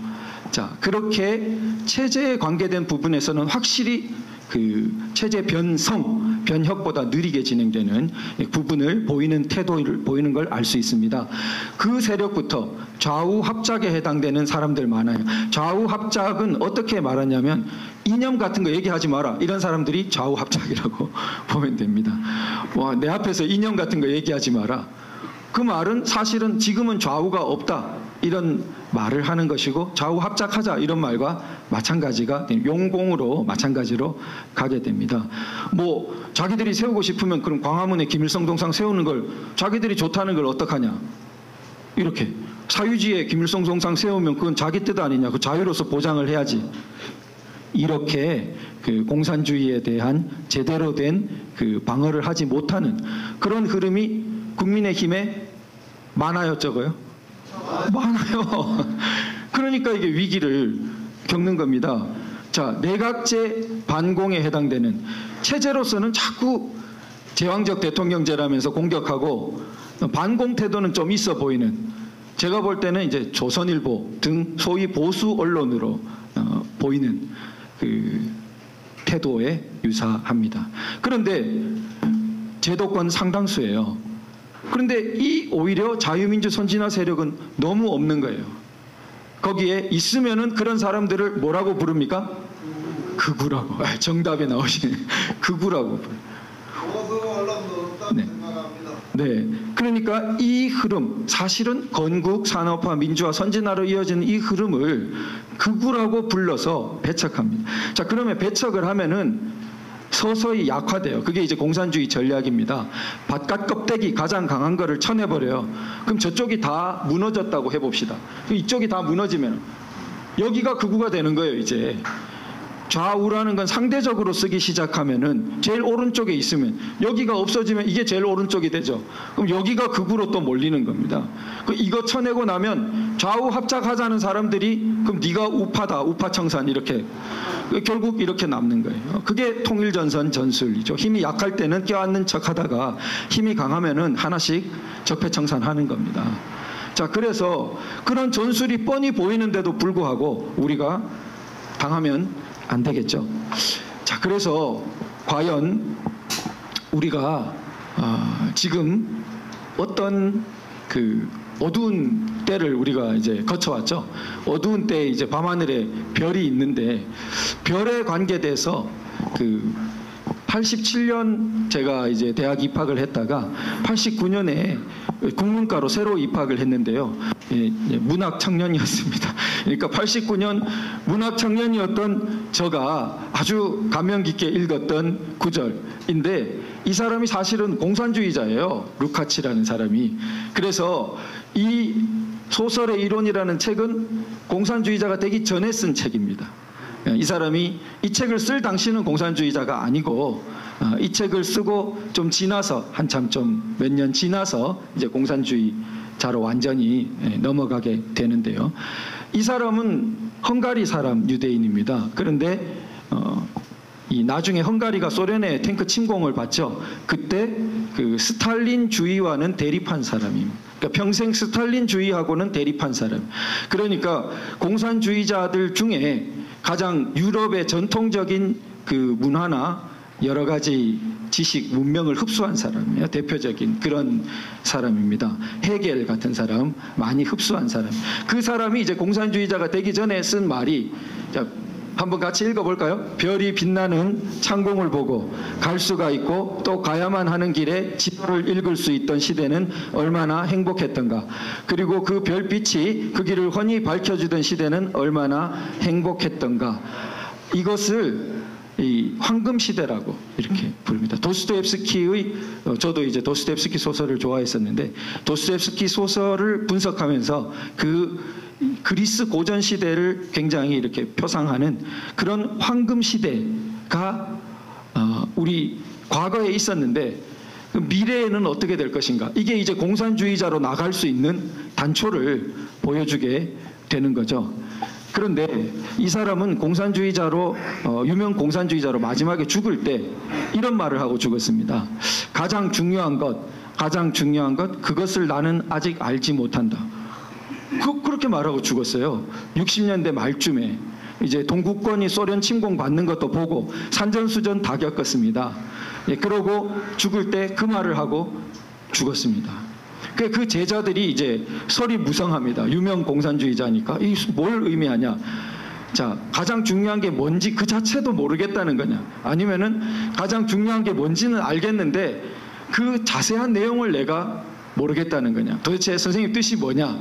자 그렇게 체제에 관계된 부분에서는 확실히 그 체제 변혁보다 느리게 진행되는 부분을 보이는 태도를 보이는 걸 알 수 있습니다. 그 세력부터 좌우 합작에 해당되는 사람들 많아요. 좌우 합작은 어떻게 말하냐면 이념 같은 거 얘기하지 마라 이런 사람들이 좌우 합작이라고 보면 됩니다. 내 앞에서 이념 같은 거 얘기하지 마라. 그 말은 사실은 지금은 좌우가 없다 이런 말을 하는 것이고 좌우 합작하자 이런 말과 마찬가지가 용공으로 마찬가지로 가게 됩니다. 자기들이 세우고 싶으면 그럼 광화문에 김일성 동상 세우는 걸 자기들이 좋다는 걸 어떡하냐 이렇게 사유지에 김일성 동상 세우면 그건 자기 뜻 아니냐 그 자유로서 보장을 해야지 이렇게 그 공산주의에 대한 제대로 된 그 방어를 하지 못하는 그런 흐름이 국민의힘에 많아요, 적어요? 많아요. 그러니까 이게 위기를 겪는 겁니다. 자, 내각제 반공에 해당되는 체제로서는 자꾸 제왕적 대통령제라면서 공격하고 반공 태도는 좀 있어 보이는, 제가 볼 때는 이제 조선일보 등 소위 보수 언론으로 보이는 그 태도에 유사합니다. 그런데 제도권 상당수예요. 그런데 이 오히려 자유민주 선진화 세력은 너무 없는 거예요. 거기에 있으면은 그런 사람들을 뭐라고 부릅니까? 극우라고. 정답에 나오시네. 극우라고. 네. 네. 그러니까 이 흐름, 사실은 건국, 산업화, 민주화, 선진화로 이어지는 이 흐름을 극우라고 불러서 배척합니다. 자, 그러면 배척을 하면은 서서히 약화돼요. 그게 이제 공산주의 전략입니다. 바깥 껍데기 가장 강한 거를 쳐내버려요. 그럼 저쪽이 다 무너졌다고 해봅시다. 이쪽이 다 무너지면 여기가 극우가 되는 거예요. 이제 좌우라는 건 상대적으로 쓰기 시작하면은 제일 오른쪽에 있으면 여기가 없어지면 이게 제일 오른쪽이 되죠. 그럼 여기가 극우로 또 몰리는 겁니다. 이거 쳐내고 나면 좌우 합작하자는 사람들이 그럼 네가 우파다, 우파청산, 이렇게 결국 이렇게 남는 거예요. 그게 통일전선 전술이죠. 힘이 약할 때는 껴안는 척하다가 힘이 강하면은 하나씩 적폐청산하는 겁니다. 자, 그래서 그런 전술이 뻔히 보이는데도 불구하고 우리가 당하면 안 되겠죠. 자, 그래서 과연 우리가 지금 어떤 그 어두운 때를 우리가 이제 거쳐왔죠. 어두운 때에 이제 밤하늘에 별이 있는데 별에 관계돼서 그 87년 제가 이제 대학 입학을 했다가 89년에 국문과로 새로 입학을 했는데요. 문학 청년이었습니다. 그러니까 89년 문학 청년이었던 저가 아주 감명 깊게 읽었던 구절인데 이 사람이 사실은 공산주의자예요. 루카치라는 사람이. 그래서 이 소설의 이론이라는 책은 공산주의자가 되기 전에 쓴 책입니다. 이 사람이 이 책을 쓸 당시는 공산주의자가 아니고 이 책을 쓰고 좀 지나서 한참 좀 몇 년 지나서 이제 공산주의자로 완전히 넘어가게 되는데요. 이 사람은 헝가리 사람 유대인입니다. 그런데 이 나중에 헝가리가 소련의 탱크 침공을 받죠. 그때 그 스탈린주의와는 대립한 사람입니다. 그러니까 평생 스탈린주의하고는 대립한 사람. 그러니까 공산주의자들 중에 가장 유럽의 전통적인 그 문화나 여러 가지 지식, 문명을 흡수한 사람이에요. 대표적인 그런 사람입니다. 헤겔 같은 사람 많이 흡수한 사람. 그 사람이 이제 공산주의자가 되기 전에 쓴 말이, 자, 한번 같이 읽어볼까요? 별이 빛나는 창공을 보고 갈 수가 있고 또 가야만 하는 길에 지도를 읽을 수 있던 시대는 얼마나 행복했던가. 그리고 그 별빛이 그 길을 훤히 밝혀주던 시대는 얼마나 행복했던가. 이것을 이 황금 시대라고 이렇게 부릅니다. 도스토옙스키의 저도 이제 도스토옙스키 소설을 좋아했었는데 도스토옙스키 소설을 분석하면서 그 그리스 고전 시대를 굉장히 이렇게 표상하는 그런 황금 시대가 우리 과거에 있었는데 미래에는 어떻게 될 것인가. 이게 이제 공산주의자로 나갈 수 있는 단초를 보여주게 되는 거죠. 그런데 이 사람은 공산주의자로 유명 공산주의자로 마지막에 죽을 때 이런 말을 하고 죽었습니다. 가장 중요한 것 그것을 나는 아직 알지 못한다. 그렇게 말하고 죽었어요. 60년대 말쯤에 이제 동구권이 소련 침공 받는 것도 보고 산전수전 다 겪었습니다. 그러고 죽을 때 그 말을 하고 죽었습니다. 그 제자들이 이제 설이 무성합니다. 유명 공산주의자니까 이 뭘 의미하냐? 자, 가장 중요한 게 뭔지 그 자체도 모르겠다는 거냐? 아니면은 가장 중요한 게 뭔지는 알겠는데 그 자세한 내용을 내가 모르겠다는 거냐? 도대체 선생님 뜻이 뭐냐?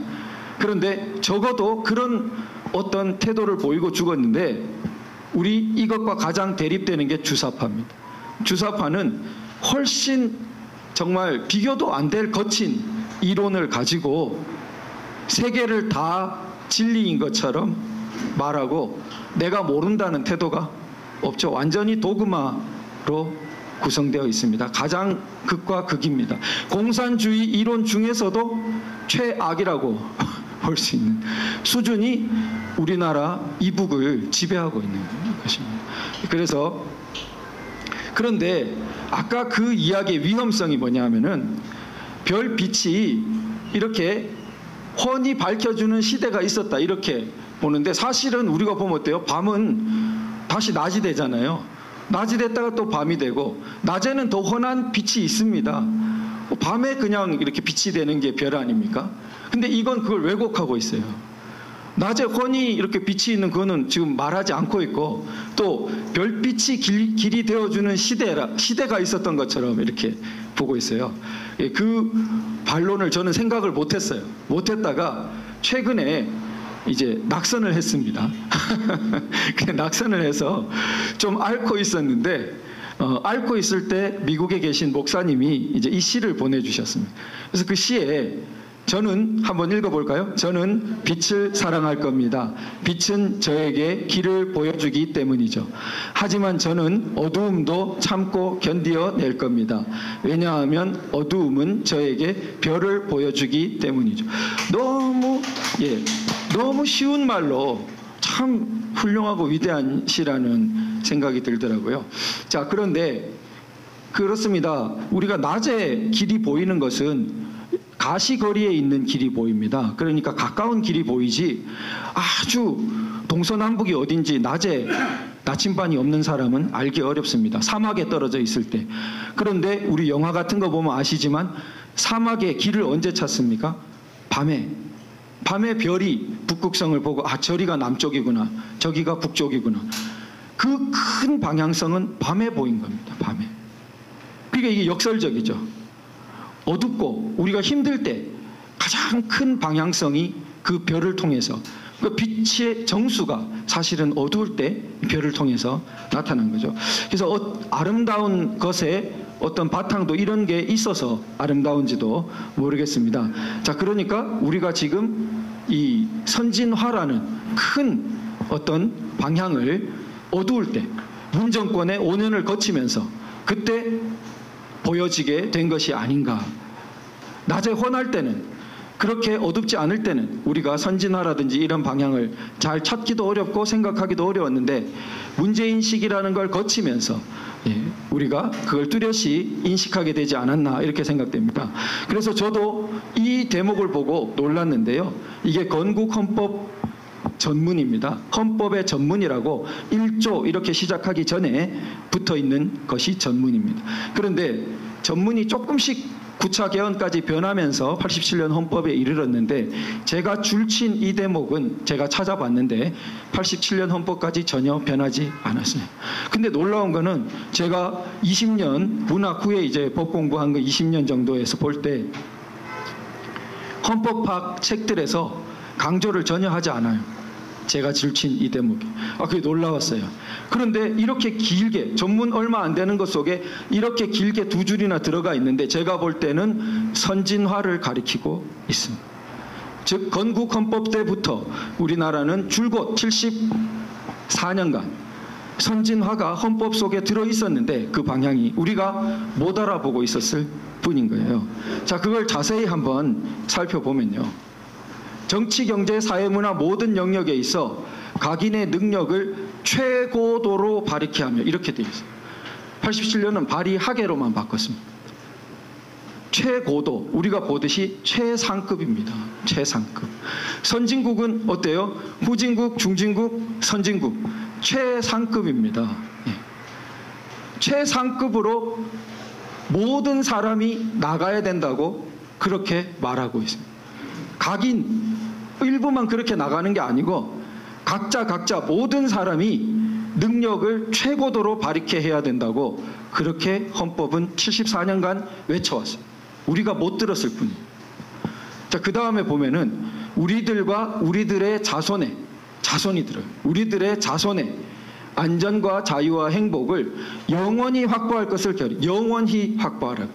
그런데 적어도 그런 어떤 태도를 보이고 죽었는데 우리 이것과 가장 대립되는 게 주사파입니다. 주사파는 훨씬 정말 비교도 안 될 거친 이론을 가지고 세계를 다 진리인 것처럼 말하고 내가 모른다는 태도가 없죠. 완전히 도그마로 구성되어 있습니다. 가장 극과 극입니다. 공산주의 이론 중에서도 최악이라고 볼 수 있는 수준이 우리나라 이북을 지배하고 있는 거예요. 것입니다. 그래서 그런데 아까 그 이야기의 위험성이 뭐냐 하면은 별빛이 이렇게 훤히 밝혀주는 시대가 있었다 이렇게 보는데, 사실은 우리가 보면 어때요? 밤은 다시 낮이 되잖아요. 낮이 됐다가 또 밤이 되고, 낮에는 더 훤한 빛이 있습니다. 밤에 그냥 이렇게 빛이 되는 게 별 아닙니까? 근데 이건 그걸 왜곡하고 있어요. 낮에 훤히 이렇게 빛이 있는 그거는 지금 말하지 않고 있고, 또 별빛이 길이 되어주는 시대가 있었던 것처럼 이렇게 보고 있어요. 그 반론을 저는 생각을 못했어요. 못했다가 최근에 이제 낙선을 했습니다. 그냥 낙선을 해서 좀 앓고 있었는데, 앓고 있을 때 미국에 계신 목사님이 이제 이 시를 보내주셨습니다. 그래서 그 시에 저는 한번 읽어볼까요? 저는 빛을 사랑할 겁니다. 빛은 저에게 길을 보여주기 때문이죠. 하지만 저는 어두움도 참고 견디어낼 겁니다. 왜냐하면 어두움은 저에게 별을 보여주기 때문이죠. 너무 쉬운 말로 참 훌륭하고 위대한 시라는 생각이 들더라고요. 자, 그런데 그렇습니다. 우리가 낮에 길이 보이는 것은 가시거리에 있는 길이 보입니다. 그러니까 가까운 길이 보이지, 아주 동서남북이 어딘지 낮에 나침반이 없는 사람은 알기 어렵습니다. 사막에 떨어져 있을 때. 그런데 우리 영화 같은 거 보면 아시지만 사막에 길을 언제 찾습니까? 밤에 별이 북극성을 보고, 아, 저리가 남쪽이구나, 저기가 북쪽이구나. 그 큰 방향성은 밤에 보인 겁니다. 밤에. 그러니까 이게 역설적이죠. 어둡고 우리가 힘들 때 가장 큰 방향성이 그 별을 통해서, 그 빛의 정수가 사실은 어두울 때 별을 통해서 나타난 거죠. 그래서 아름다운 것에 어떤 바탕도 이런 게 있어서 아름다운지도 모르겠습니다. 자, 그러니까 우리가 지금 이 선진화라는 큰 어떤 방향을 어두울 때, 문정권의 5년을 거치면서 그때 보여지게 된 것이 아닌가. 낮에 훤할 때는, 그렇게 어둡지 않을 때는 우리가 선진화라든지 이런 방향을 잘 찾기도 어렵고 생각하기도 어려웠는데, 문재인 시기라는 걸 거치면서 우리가 그걸 뚜렷이 인식하게 되지 않았나 이렇게 생각됩니다. 그래서 저도 이 대목을 보고 놀랐는데요. 이게 건국 헌법 전문입니다. 헌법의 전문이라고 1조 이렇게 시작하기 전에 붙어 있는 것이 전문입니다. 그런데 전문이 조금씩 9차 개헌까지 변하면서 87년 헌법에 이르렀는데, 제가 줄친 이 대목은 제가 찾아봤는데 87년 헌법까지 전혀 변하지 않았어요. 근데 놀라운 거는 제가 20년 문학 후에 이제 법 공부한 거 20년 정도에서 볼 때 헌법학 책들에서 강조를 전혀 하지 않아요. 제가 줄친 이 대목이. 그게 놀라웠어요. 그런데 이렇게 길게, 전문 얼마 안 되는 것 속에 이렇게 길게 두 줄이나 들어가 있는데, 제가 볼 때는 선진화를 가리키고 있습니다. 즉 건국 헌법 때부터 우리나라는 줄곧 74년간 선진화가 헌법 속에 들어 있었는데, 그 방향이 우리가 못 알아보고 있었을 뿐인 거예요. 자, 그걸 자세히 한번 살펴보면요. 정치, 경제, 사회, 문화 모든 영역에 있어 각인의 능력을 최고도로 발휘케 하며, 이렇게 되어 있어요. 87년은 발휘하게로만 바꿨습니다. 최고도, 우리가 보듯이 최상급입니다. 최상급. 선진국은 어때요? 후진국, 중진국, 선진국. 최상급입니다. 최상급으로 모든 사람이 나가야 된다고 그렇게 말하고 있습니다. 각인 일부만 그렇게 나가는 게 아니고 각자 모든 사람이 능력을 최고도로 발휘케 해야 된다고 그렇게 헌법은 74년간 외쳐왔어요. 우리가 못 들었을 뿐이에요. 자, 그 다음에 보면은 우리들과 우리들의 자손이 들어요. 우리들의 자손의 안전과 자유와 행복을 영원히 확보할 것을 영원히 확보하라.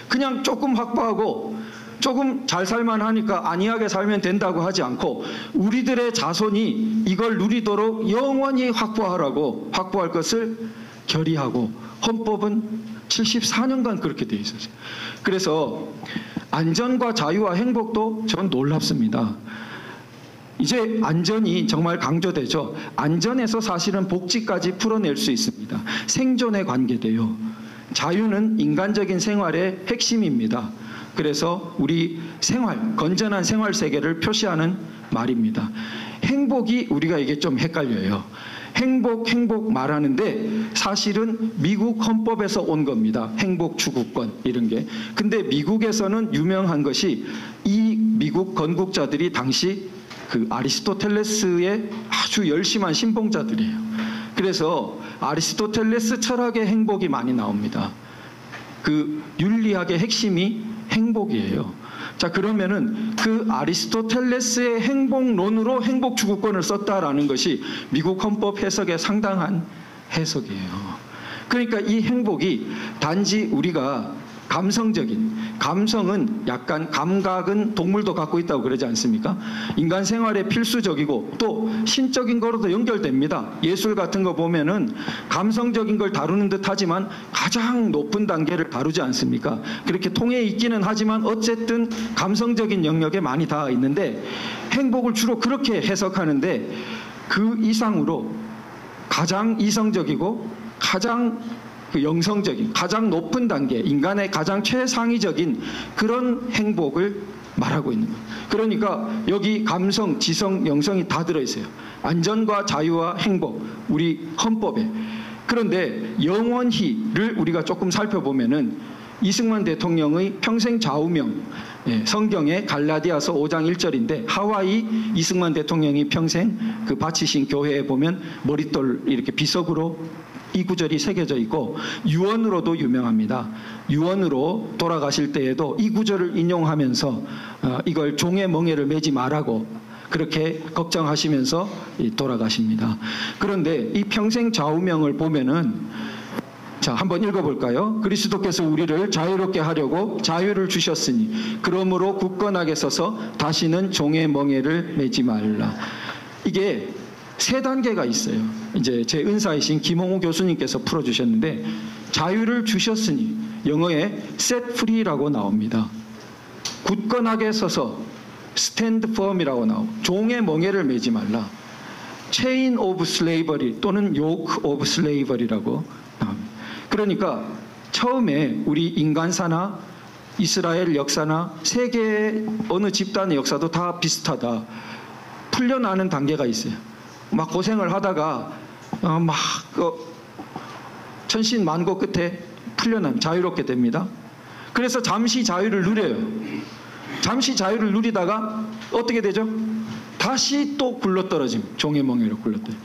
그냥 조금 확보하고 조금 잘 살만 하니까 안이하게 살면 된다고 하지 않고, 우리들의 자손이 이걸 누리도록 영원히 확보할 것을 결의하고, 헌법은 74년간 그렇게 되어 있었어요. 그래서 안전과 자유와 행복도 전 놀랍습니다. 이제 안전이 정말 강조되죠. 안전에서 사실은 복지까지 풀어낼 수 있습니다. 생존에 관계돼요. 자유는 인간적인 생활의 핵심입니다. 그래서 우리 생활, 건전한 생활 세계를 표시하는 말입니다. 행복이 우리가 이게 좀 헷갈려요. 행복 말하는데 사실은 미국 헌법에서 온 겁니다. 행복 추구권 이런 게. 근데 미국에서는 유명한 것이 이 미국 건국자들이 당시 그 아리스토텔레스의 아주 열심한 신봉자들이에요. 그래서 아리스토텔레스 철학의 행복이 많이 나옵니다. 그 윤리학의 핵심이 행복이에요. 자, 그러면은 그 아리스토텔레스의 행복론으로 행복 추구권을 썼다라는 것이 미국 헌법 해석의 상당한 해석이에요. 그러니까 이 행복이 단지 우리가 감성은 약간 감각은 동물도 갖고 있다고 그러지 않습니까? 인간 생활에 필수적이고 또 신적인 거로도 연결됩니다. 예술 같은 거 보면은 감성적인 걸 다루는 듯 하지만 가장 높은 단계를 다루지 않습니까? 그렇게 통해 있기는 하지만 어쨌든 감성적인 영역에 많이 닿아 있는데 행복을 주로 그렇게 해석하는데 그 이상으로 가장 이성적이고 가장 영성적인 가장 높은 단계, 인간의 가장 최상위적인 그런 행복을 말하고 있는 거예요. 그러니까 여기 감성, 지성, 영성이 다 들어있어요. 안전과 자유와 행복, 우리 헌법에. 그런데 영원히를 우리가 조금 살펴보면은 이승만 대통령의 평생 좌우명, 성경의 갈라디아서 5장 1절인데 하와이 이승만 대통령이 평생 그 바치신 교회에 보면 머릿돌 이렇게 비석으로 이 구절이 새겨져 있고 유언으로도 유명합니다. 유언으로 돌아가실 때에도 이 구절을 인용하면서 이걸 종의 멍에를 매지 말라고 그렇게 걱정하시면서 돌아가십니다. 그런데 이 평생 좌우명을 보면은 자, 한번 읽어볼까요? 그리스도께서 우리를 자유롭게 하려고 자유를 주셨으니 그러므로 굳건하게 서서 다시는 종의 멍에를 매지 말라. 이게 세 단계가 있어요. 이제 제 은사이신 김홍우 교수님께서 풀어주셨는데 자유를 주셨으니 영어에 set free라고 나옵니다. 굳건하게 서서 stand firm이라고 나오고 종의 멍에를 매지 말라. chain of slavery 또는 yoke of slavery라고 나옵니다. 그러니까 처음에 우리 인간사나 이스라엘 역사나 세계 어느 집단의 역사도 다 비슷하다. 풀려나는 단계가 있어요. 막 고생을 하다가 천신만고 끝에 풀려나면 자유롭게 됩니다. 그래서 잠시 자유를 누려요. 잠시 자유를 누리다가 어떻게 되죠? 다시 또 굴러떨어짐. 종의 멍에로 굴러떨어짐.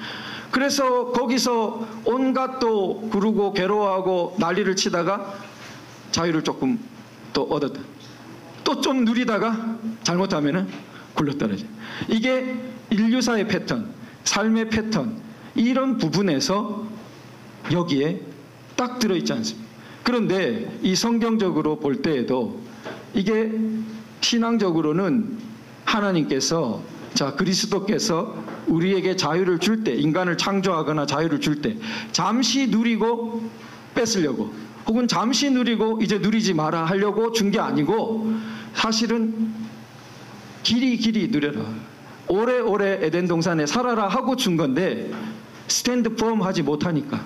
그래서 거기서 온갖 또 구르고 괴로워하고 난리를 치다가 자유를 조금 또 얻었다. 또 좀 누리다가 잘못하면은 굴러떨어져. 이게 인류사의 패턴, 삶의 패턴, 이런 부분에서 여기에 딱 들어있지 않습니다. 그런데 이 성경적으로 볼 때에도 이게 신앙적으로는 하나님께서 자, 그리스도께서 우리에게 자유를 줄 때, 인간을 창조하거나 자유를 줄 때 잠시 누리고 뺏으려고 혹은 잠시 누리고 이제 누리지 마라 하려고 준 게 아니고 사실은 길이 누려라. 오래오래 에덴 동산에 살아라 하고 준 건데 스탠드 펌 하지 못하니까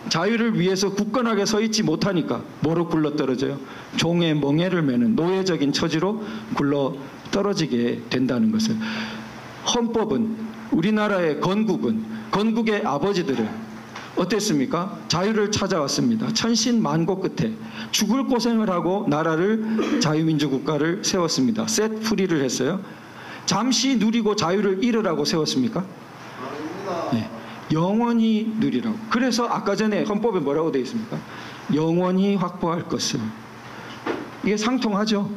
자유를 위해서 굳건하게 서 있지 못하니까 뭐로 굴러떨어져요? 종의 멍에를 매는 노예적인 처지로 굴러떨어지게 된다는 것을 헌법은 우리나라의 건국의 아버지들은 어땠습니까? 자유를 찾아왔습니다. 천신만고 끝에 죽을 고생을 하고 나라를 자유민주국가를 세웠습니다. set free를 했어요. 잠시 누리고 자유를 잃으라고 세웠습니까? 네. 영원히 누리라고. 그래서 아까 전에 헌법에 뭐라고 되어 있습니까? 영원히 확보할 것을. 이게 상통하죠.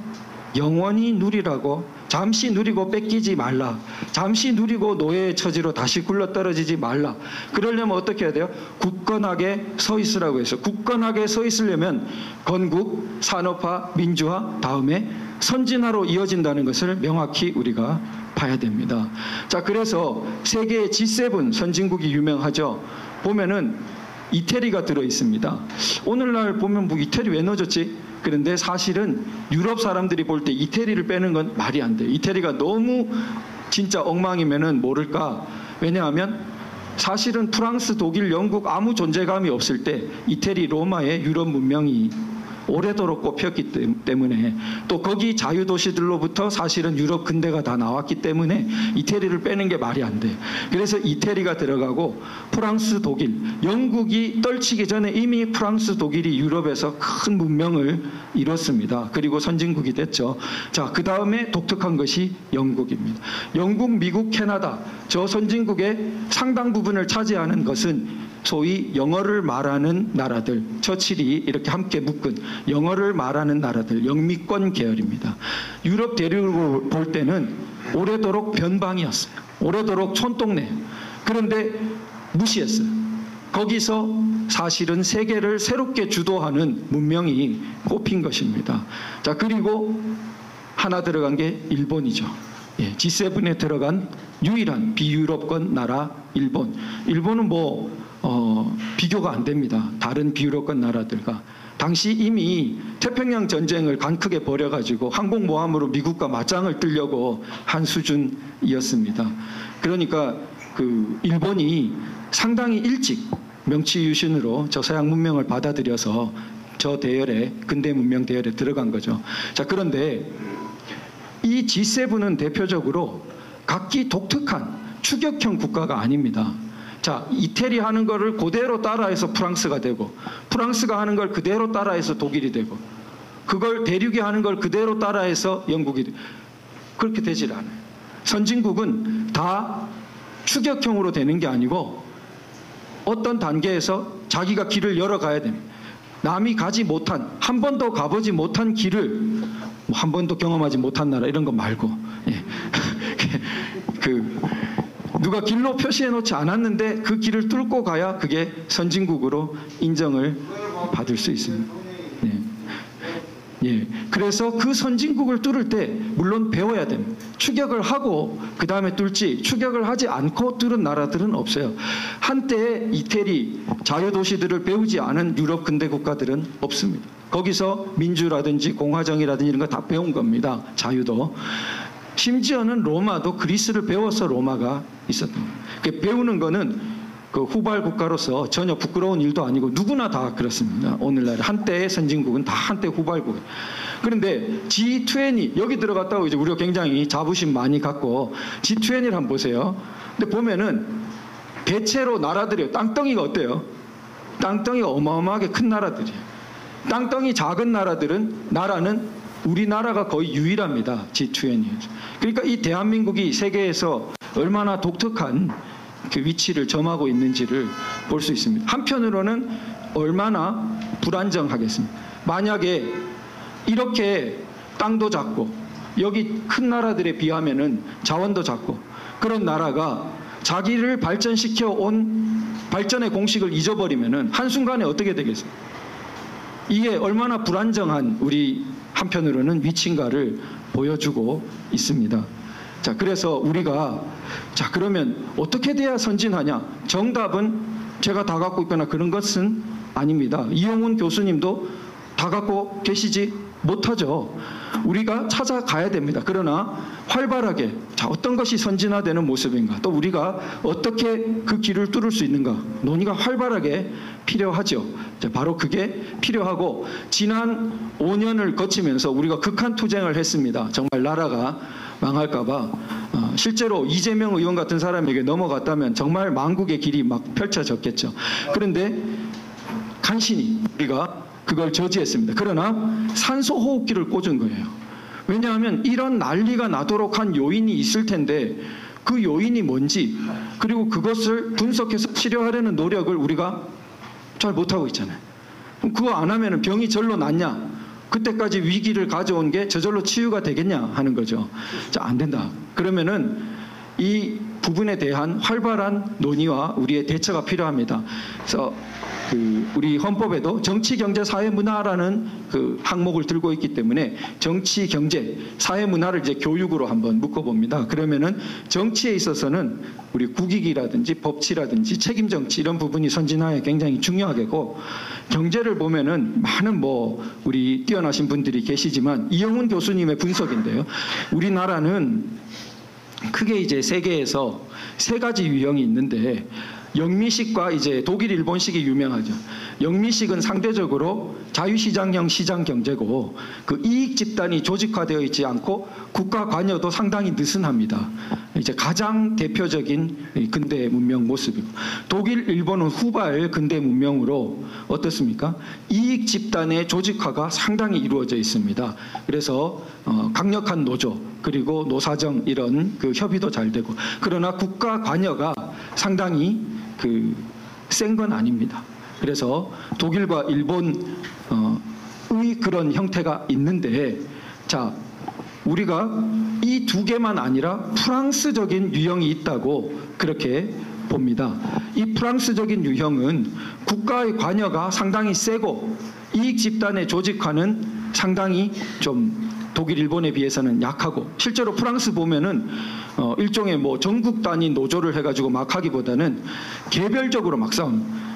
영원히 누리라고. 잠시 누리고 뺏기지 말라. 잠시 누리고 노예의 처지로 다시 굴러떨어지지 말라. 그러려면 어떻게 해야 돼요? 굳건하게 서 있으라고 해서 굳건하게 서 있으려면 건국, 산업화, 민주화, 다음에 선진화로 이어진다는 것을 명확히 우리가 봐야 됩니다. 자, 그래서 세계의 G7 선진국이 유명하죠. 보면은 이태리가 들어 있습니다. 오늘날 보면 뭐 이태리 왜 넣어줬지? 그런데 사실은 유럽 사람들이 볼 때 이태리를 빼는 건 말이 안 돼요. 이태리가 너무 진짜 엉망이면은 모를까. 왜냐하면 사실은 프랑스, 독일, 영국 아무 존재감이 없을 때 이태리, 로마의 유럽 문명이 오래도록 꼽혔기 때문에, 또 거기 자유도시들로부터 사실은 유럽 근대가 다 나왔기 때문에 이태리를 빼는 게 말이 안 돼. 그래서 이태리가 들어가고 프랑스, 독일, 영국이 떨치기 전에 이미 프랑스, 독일이 유럽에서 큰 문명을 이뤘습니다. 그리고 선진국이 됐죠. 자, 그 다음에 독특한 것이 영국입니다. 영국, 미국, 캐나다, 저 선진국의 상당 부분을 차지하는 것은 소위 영어를 말하는 나라들, 처칠이 이렇게 함께 묶은 영어를 말하는 나라들, 영미권 계열입니다. 유럽 대륙을 볼 때는 오래도록 변방이었어요. 오래도록 촌동네. 그런데 무시했어요. 거기서 사실은 세계를 새롭게 주도하는 문명이 꼽힌 것입니다. 자, 그리고 하나 들어간 게 일본이죠. 예, G7에 들어간 유일한 비유럽권 나라 일본. 일본은 비교가 안 됩니다. 다른 비유럽권 나라들과. 당시 이미 태평양 전쟁을 간크게 벌여가지고 항공모함으로 미국과 맞짱을 뜨려고 한 수준이었습니다. 그러니까 그 일본이 상당히 일찍 명치유신으로 저 서양 문명을 받아들여서 저 대열에, 근대 문명 대열에 들어간 거죠. 자, 그런데 이 G7은 대표적으로 각기 독특한 추격형 국가가 아닙니다. 자, 이태리 하는 거를 그대로 따라해서 프랑스가 되고, 프랑스가 하는 걸 그대로 따라해서 독일이 되고, 그걸 대륙이 하는 걸 그대로 따라해서 영국이 되고, 그렇게 되질 않아요. 선진국은 다 추격형으로 되는 게 아니고 어떤 단계에서 자기가 길을 열어가야 됩니다. 남이 가지 못한, 한 번도 가보지 못한 길을, 한 번도 경험하지 못한 나라 이런 거 말고, 예. 누가 길로 표시해 놓지 않았는데 그 길을 뚫고 가야 그게 선진국으로 인정을 받을 수 있습니다. 예. 예. 그래서 그 선진국을 뚫을 때 물론 배워야 됩니다. 추격을 하고 그 다음에 뚫지, 추격을 하지 않고 뚫은 나라들은 없어요. 한때 이태리 자유도시들을 배우지 않은 유럽 근대 국가들은 없습니다. 거기서 민주라든지 공화정이라든지 이런 거 다 배운 겁니다. 자유도. 심지어는 로마도 그리스를 배워서 로마가 있었던 거예요. 배우는 거는 그 후발 국가로서 전혀 부끄러운 일도 아니고 누구나 다 그렇습니다. 오늘날 한때의 선진국은 다 한때 후발국. 그런데 G20 여기 들어갔다고 이제 우리가 굉장히 자부심 많이 갖고 G20를 한번 보세요. 근데 보면은 대체로 나라들이 땅덩이가 어때요? 땅덩이가 어마어마하게 큰 나라들이에요. 땅덩이 작은 나라는 우리나라가 거의 유일합니다. G20에서. 그러니까 이 대한민국이 세계에서 얼마나 독특한 그 위치를 점하고 있는지를 볼 수 있습니다. 한편으로는 얼마나 불안정하겠습니까? 만약에 이렇게 땅도 작고 여기 큰 나라들에 비하면은 자원도 작고 그런 나라가 자기를 발전시켜 온 발전의 공식을 잊어버리면은 한순간에 어떻게 되겠습니까? 이게 얼마나 불안정한 우리 한편으로는 위치인가를 보여주고 있습니다. 자, 그래서 우리가 자, 그러면 어떻게 돼야 선진하냐? 정답은 제가 다 갖고 있거나 그런 것은 아닙니다. 이용훈 교수님도 다 갖고 계시지 못하죠. 우리가 찾아가야 됩니다. 그러나 활발하게 자, 어떤 것이 선진화되는 모습인가, 또 우리가 어떻게 그 길을 뚫을 수 있는가, 논의가 활발하게 필요하죠. 자, 바로 그게 필요하고, 지난 5년을 거치면서 우리가 극한 투쟁을 했습니다. 정말 나라가 망할까봐. 실제로 이재명 의원 같은 사람에게 넘어갔다면 정말 망국의 길이 막 펼쳐졌겠죠. 그런데 간신히 우리가 그걸 저지했습니다. 그러나 산소호흡기를 꽂은 거예요. 왜냐하면 이런 난리가 나도록 한 요인이 있을 텐데 그 요인이 뭔지, 그리고 그것을 분석해서 치료하려는 노력을 우리가 잘 못하고 있잖아요. 그럼 그거 안 하면 병이 절로 낫냐? 그때까지 위기를 가져온 게 저절로 치유가 되겠냐 하는 거죠. 자, 안 된다. 그러면은 이 부분에 대한 활발한 논의와 우리의 대처가 필요합니다. 그래서 우리 헌법에도 정치, 경제, 사회, 문화라는 그 항목을 들고 있기 때문에 정치, 경제, 사회, 문화를 이제 교육으로 한번 묶어봅니다. 그러면은 정치에 있어서는 우리 국익이라든지 법치라든지 책임 정치 이런 부분이 선진화에 굉장히 중요하겠고, 경제를 보면은 많은 우리 뛰어나신 분들이 계시지만 이영훈 교수님의 분석인데요. 우리나라는 크게 이제 세계에서 세 가지 유형이 있는데, 영미식과 이제 독일 일본식이 유명하죠. 영미식은 상대적으로 자유시장형 시장 경제고, 그 이익 집단이 조직화되어 있지 않고 국가 관여도 상당히 느슨합니다. 이제 가장 대표적인 근대 문명 모습이고, 독일 일본은 후발 근대 문명으로 어떻습니까? 이익 집단의 조직화가 상당히 이루어져 있습니다. 그래서 강력한 노조 그리고 노사정 이런 그 협의도 잘 되고, 그러나 국가 관여가 상당히 센 건 아닙니다. 그래서 독일과 일본의 그런 형태가 있는데, 자, 우리가 이 두 개만 아니라 프랑스적인 유형이 있다고 그렇게 봅니다. 이 프랑스적인 유형은 국가의 관여가 상당히 세고 이익 집단의 조직화는 상당히 좀 독일, 일본에 비해서는 약하고, 실제로 프랑스 보면은 일종의 뭐 전국 단위 노조를 해가지고 막 하기보다는 개별적으로 막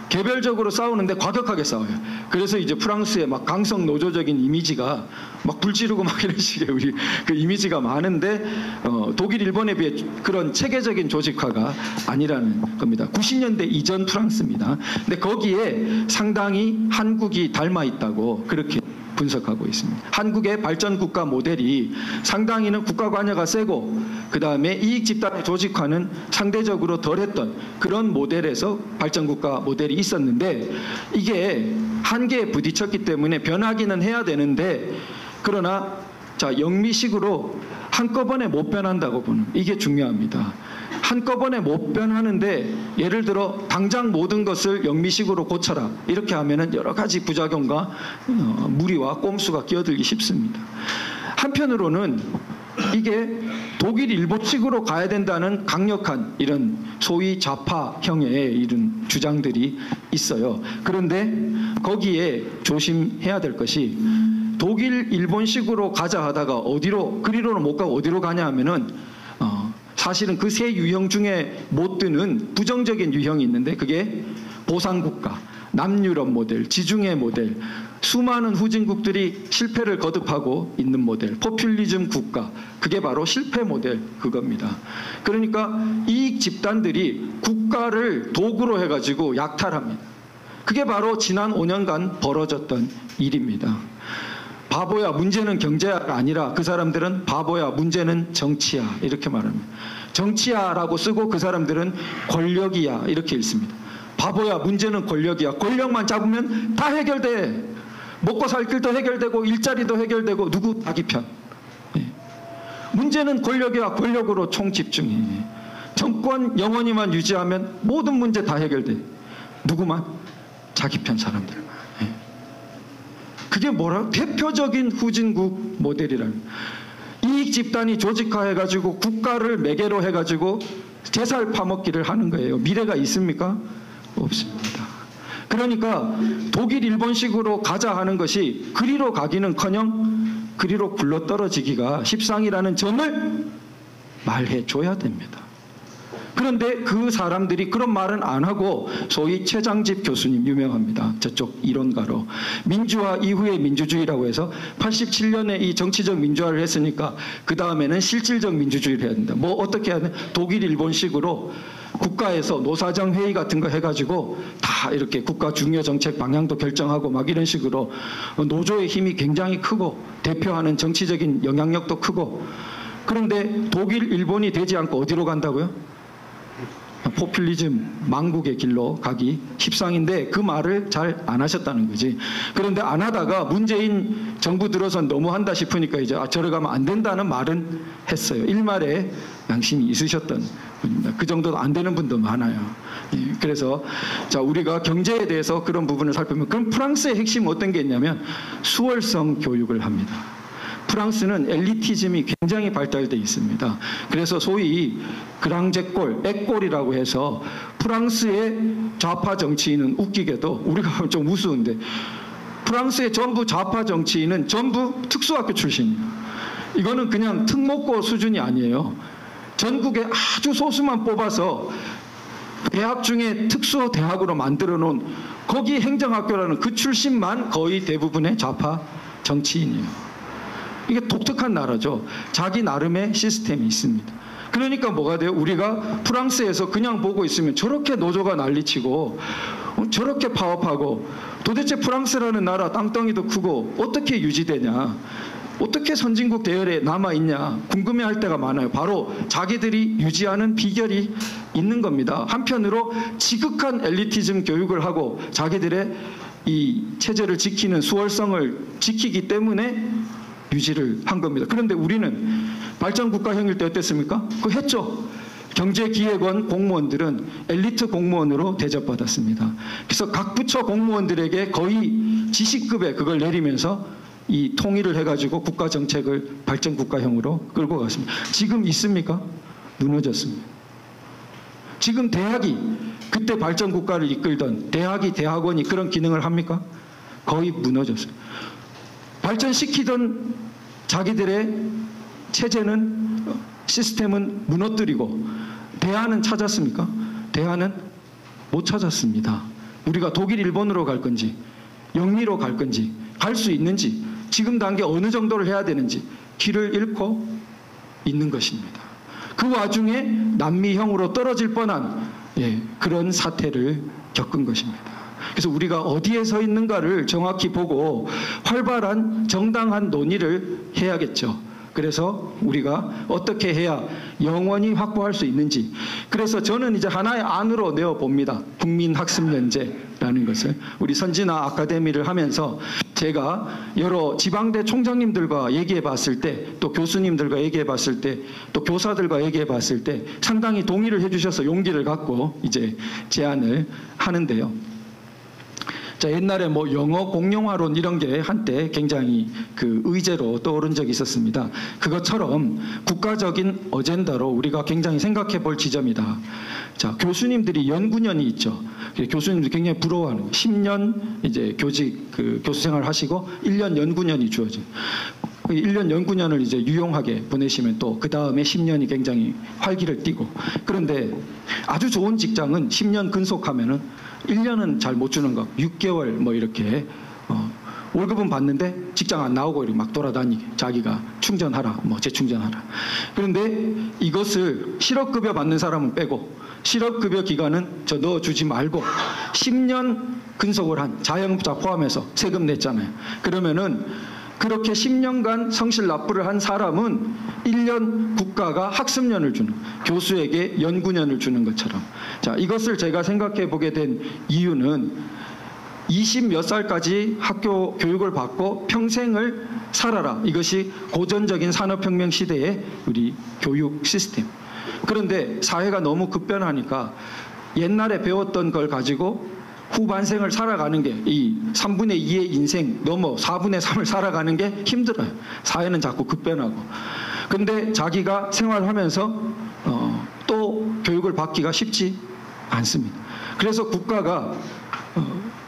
개별적으로 싸우는데 과격하게 싸워요. 그래서 이제 프랑스의 막 강성 노조적인 이미지가 막 불지르고 막 이런 식의 우리 그 이미지가 많은데, 독일, 일본에 비해 그런 체계적인 조직화가 아니라는 겁니다. 90년대 이전 프랑스입니다. 근데 거기에 상당히 한국이 닮아 있다고 그렇게 분석하고 있습니다. 한국의 발전 국가 모델이 상당히는 국가 관여가 세고, 그 다음에 이익 집단의 조직화는 상대적으로 덜했던 그런 모델에서 발전 국가 모델이 있었는데, 이게 한계에 부딪혔기 때문에 변하기는 해야 되는데, 그러나 자, 영미식으로 한꺼번에 못 변한다고 보는, 이게 중요합니다. 한꺼번에 못 변하는데, 예를 들어 당장 모든 것을 영미식으로 고쳐라 이렇게 하면은 여러 가지 부작용과 무리와 꼼수가 끼어들기 쉽습니다. 한편으로는 이게 독일, 일본식으로 가야 된다는 강력한 이런 소위 좌파형의 이런 주장들이 있어요. 그런데 거기에 조심해야 될 것이, 독일, 일본식으로 가자 하다가 그리로는 못 가고 어디로 가냐 하면은 사실은 그 세 유형 중에 못 드는 부정적인 유형이 있는데, 그게 보상국가, 남유럽 모델, 지중해 모델, 수많은 후진국들이 실패를 거듭하고 있는 모델, 포퓰리즘 국가, 그게 바로 실패 모델 그겁니다. 그러니까 이익 집단들이 국가를 도구로 해가지고 약탈합니다. 그게 바로 지난 5년간 벌어졌던 일입니다. 바보야, 문제는 경제가 아니라 그 사람들은 바보야, 문제는 정치야 이렇게 말합니다. 정치야라고 쓰고 그 사람들은 권력이야 이렇게 읽습니다. 바보야, 문제는 권력이야. 권력만 잡으면 다 해결돼. 먹고 살 길도 해결되고 일자리도 해결되고 누구 자기 편. 문제는 권력이야. 권력으로 총집중해. 정권 영원히만 유지하면 모든 문제 다 해결돼. 누구만? 자기 편 사람들만. 그게 뭐라? 대표적인 후진국 모델이라는. 이익 집단이 조직화해가지고 국가를 매개로 해가지고 제살 파먹기를 하는 거예요. 미래가 있습니까? 없습니다. 그러니까 독일, 일본식으로 가자 하는 것이 그리로 가기는커녕 그리로 굴러떨어지기가 십상이라는 점을 말해줘야 됩니다. 그런데 그 사람들이 그런 말은 안 하고, 소위 최장집 교수님 유명합니다. 저쪽 이론가로 민주화 이후의 민주주의라고 해서 87년에 이 정치적 민주화를 했으니까 그 다음에는 실질적 민주주의를 해야 된다. 뭐 어떻게 해야 돼? 독일, 일본식으로 국가에서 노사정 회의 같은 거 해가지고 다 이렇게 국가 중요 정책 방향도 결정하고 막 이런 식으로 노조의 힘이 굉장히 크고 대표하는 정치적인 영향력도 크고, 그런데 독일, 일본이 되지 않고 어디로 간다고요? 포퓰리즘 망국의 길로 가기 십상인데, 그 말을 잘 안 하셨다는 거지. 그런데 안 하다가 문재인 정부 들어선 너무 한다 싶으니까 이제 저러 가면 안 된다는 말은 했어요. 일말에 양심이 있으셨던 분입니다. 그 정도도 안 되는 분도 많아요. 그래서 자, 우리가 경제에 대해서 그런 부분을 살펴보면, 그럼 프랑스의 핵심은 어떤 게 있냐면 수월성 교육을 합니다. 프랑스는 엘리티즘이 굉장히 발달되어 있습니다. 그래서 소위 그랑제골, 액골이라고 해서 프랑스의 좌파 정치인은, 웃기게도 우리가 하면 좀 우스운데, 프랑스의 전부 좌파 정치인은 전부 특수학교 출신이에요. 이거는 그냥 특목고 수준이 아니에요. 전국에 아주 소수만 뽑아서 대학 중에 특수대학으로 만들어 놓은 거기 행정학교라는 그 출신만 거의 대부분의 좌파 정치인이에요. 이게 독특한 나라죠. 자기 나름의 시스템이 있습니다. 그러니까 뭐가 돼요? 우리가 프랑스에서 그냥 보고 있으면 저렇게 노조가 난리치고 저렇게 파업하고 도대체 프랑스라는 나라 땅덩이도 크고 어떻게 유지되냐, 어떻게 선진국 대열에 남아있냐 궁금해할 때가 많아요. 바로 자기들이 유지하는 비결이 있는 겁니다. 한편으로 지극한 엘리티즘 교육을 하고 자기들의 이 체제를 지키는 수월성을 지키기 때문에 유지를 한 겁니다. 그런데 우리는 발전국가형일 때 어땠습니까? 그거 했죠. 경제기획원 공무원들은 엘리트 공무원으로 대접받았습니다. 그래서 각 부처 공무원들에게 거의 지식급에 그걸 내리면서 이 통일을 해가지고 국가정책을 발전국가형으로 끌고 갔습니다. 지금 있습니까? 무너졌습니다. 지금 대학이 그때 발전국가를 이끌던 대학이 대학원이 그런 기능을 합니까? 거의 무너졌어요. 발전시키던 자기들의 체제는 시스템은 무너뜨리고 대안은 찾았습니까? 대안은 못 찾았습니다. 우리가 독일, 일본으로 갈 건지 영미로 갈 건지 갈 수 있는지 지금 단계 어느 정도를 해야 되는지 길을 잃고 있는 것입니다. 그 와중에 남미형으로 떨어질 뻔한 그런 사태를 겪은 것입니다. 그래서 우리가 어디에 서 있는가를 정확히 보고 활발한 정당한 논의를 해야겠죠. 그래서 우리가 어떻게 해야 영원히 확보할 수 있는지, 그래서 저는 이제 하나의 안으로 내어봅니다. 국민학습연제라는 것을 우리 선진화 아카데미를 하면서 제가 여러 지방대 총장님들과 얘기해 봤을 때, 또 교수님들과 얘기해 봤을 때, 또 교사들과 얘기해 봤을 때 상당히 동의를 해 주셔서 용기를 갖고 이제 제안을 하는데요. 자, 옛날에 뭐 영어 공용화론 이런 게 한때 굉장히 그 의제로 떠오른 적이 있었습니다. 그것처럼 국가적인 어젠다로 우리가 굉장히 생각해 볼 지점이다. 자, 교수님들이 연구년이 있죠. 교수님들이 굉장히 부러워하는 10년 이제 교직 교수 생활 하시고 1년 연구년이 주어진. 1년 연구년을 이제 유용하게 보내시면 또 그 다음에 10년이 굉장히 활기를 띠고, 그런데 아주 좋은 직장은 10년 근속하면은 1년은 잘 못 주는 거, 6개월 뭐 이렇게 월급은 받는데 직장 안 나오고 이렇게 막 돌아다니게, 자기가 충전하라, 뭐 재충전하라. 그런데 이것을 실업급여 받는 사람은 빼고 실업급여 기간은 저 넣어주지 말고 10년 근속을 한 자영업자 포함해서 세금 냈잖아요. 그러면은 그렇게 10년간 성실 납부를 한 사람은 1년 국가가 학습년을 주는, 교수에게 연구년을 주는 것처럼. 자, 이것을 제가 생각해 보게 된 이유는 20 몇 살까지 학교 교육을 받고 평생을 살아라. 이것이 고전적인 산업혁명 시대의 우리 교육 시스템. 그런데 사회가 너무 급변하니까 옛날에 배웠던 걸 가지고 후반생을 살아가는 게, 이 3분의 2의 인생 넘어 4분의 3을 살아가는 게 힘들어요. 사회는 자꾸 급변하고. 근데 자기가 생활하면서 또 교육을 받기가 쉽지 않습니다. 그래서 국가가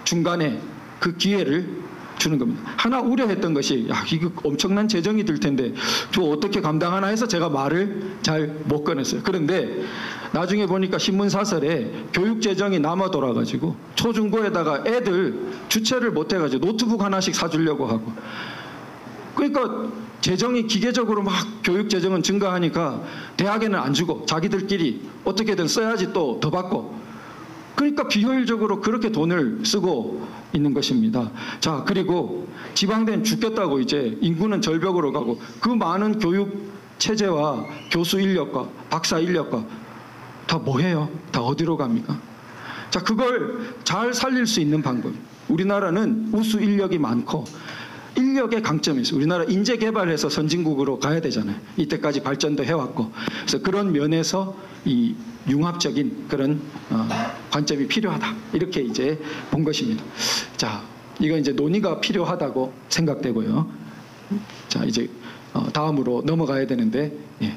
중간에 그 기회를 주는 겁니다. 하나 우려했던 것이, 야, 이거 엄청난 재정이 들 텐데 저 어떻게 감당하나 해서 제가 말을 잘 못 꺼냈어요. 그런데 나중에 보니까 신문사설에 교육재정이 남아 돌아가지고 초중고에다가 애들 주체를 못 해가지고 노트북 하나씩 사주려고 하고, 그러니까 재정이 기계적으로 막 교육재정은 증가하니까 대학에는 안 주고 자기들끼리 어떻게든 써야지 또 더 받고, 그러니까 비효율적으로 그렇게 돈을 쓰고 있는 것입니다. 자, 그리고 지방대는 죽겠다고 이제 인구는 절벽으로 가고 그 많은 교육 체제와 교수 인력과 박사 인력과 다 뭐해요? 다 어디로 갑니까? 자, 그걸 잘 살릴 수 있는 방법. 우리나라는 우수 인력이 많고 인력의 강점이 있어요. 우리나라 인재 개발해서 선진국으로 가야 되잖아요. 이때까지 발전도 해왔고. 그래서 그런 면에서 이 융합적인 그런 관점이 필요하다. 이렇게 이제 본 것입니다. 자, 이건 이제 논의가 필요하다고 생각되고요. 자, 이제 다음으로 넘어가야 되는데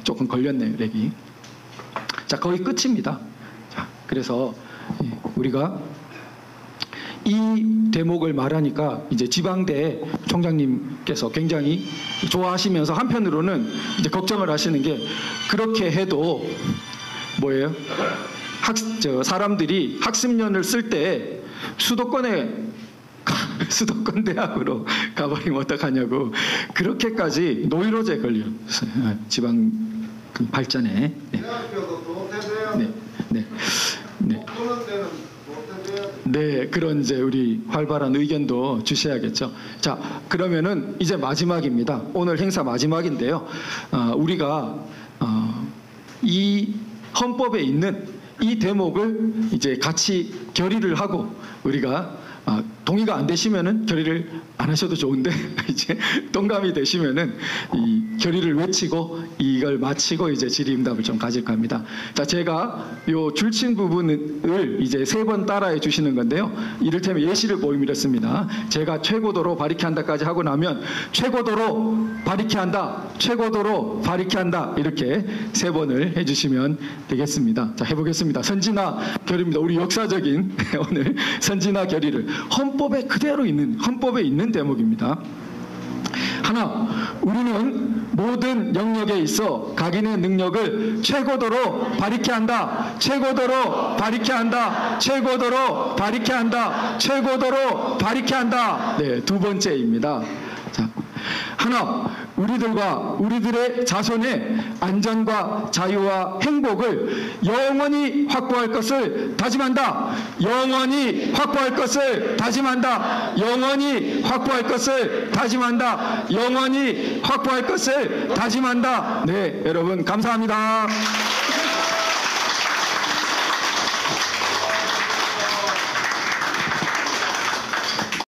조금 걸렸네요, 렉이. 자, 거의 끝입니다. 자, 그래서 우리가 이 대목을 말하니까 이제 지방대 총장님께서 굉장히 좋아하시면서 한편으로는 이제 걱정을 하시는 게, 그렇게 해도 뭐예요? 사람들이 학습년을 쓸 때 수도권 대학으로 가버리면 어떡하냐고, 그렇게까지 노이로제 걸려요. 지방 발전에 대학교도 도태돼야 네, 네, 네. 그런 데는 도태돼야 돼. 네, 그런 이제 우리 활발한 의견도 주셔야겠죠. 자, 그러면은 이제 마지막입니다. 오늘 행사 마지막인데요. 우리가 이 헌법에 있는 이 대목을 이제 같이 결의를 하고 우리가 동의가 안 되시면은 결의를 안 하셔도 좋은데 이제 동감이 되시면은 이 결의를 외치고 이걸 마치고 이제 질의응답을 좀 가질 겁니다. 자, 제가 요 줄친 부분을 이제 3번 따라해 주시는 건데요. 이를테면 예시를 보이드렸습니다. 제가 최고도로 바리케 한다까지 하고 나면 최고도로 바리케 한다, 최고도로 바리케 한다 이렇게 3번을 해주시면 되겠습니다. 자, 해보겠습니다. 선진화 결의입니다. 우리 역사적인 오늘 선진화 결의를 헌법에 그대로 있는 헌법에 있는 대목입니다. 하나, 우리는 모든 영역에 있어 각인의 능력을 최고도로 바리케 한다. 최고도로 바리케 한다. 최고도로 바리케 한다. 최고도로 바리케 한다. 네, 2번째입니다. 자, 하나, 우리들과 우리들의 자손의 안전과 자유와 행복을 영원히 확보할 것을 다짐한다. 영원히 확보할 것을 다짐한다. 영원히 확보할 것을 다짐한다. 영원히 확보할 것을 다짐한다. 네, 여러분 감사합니다.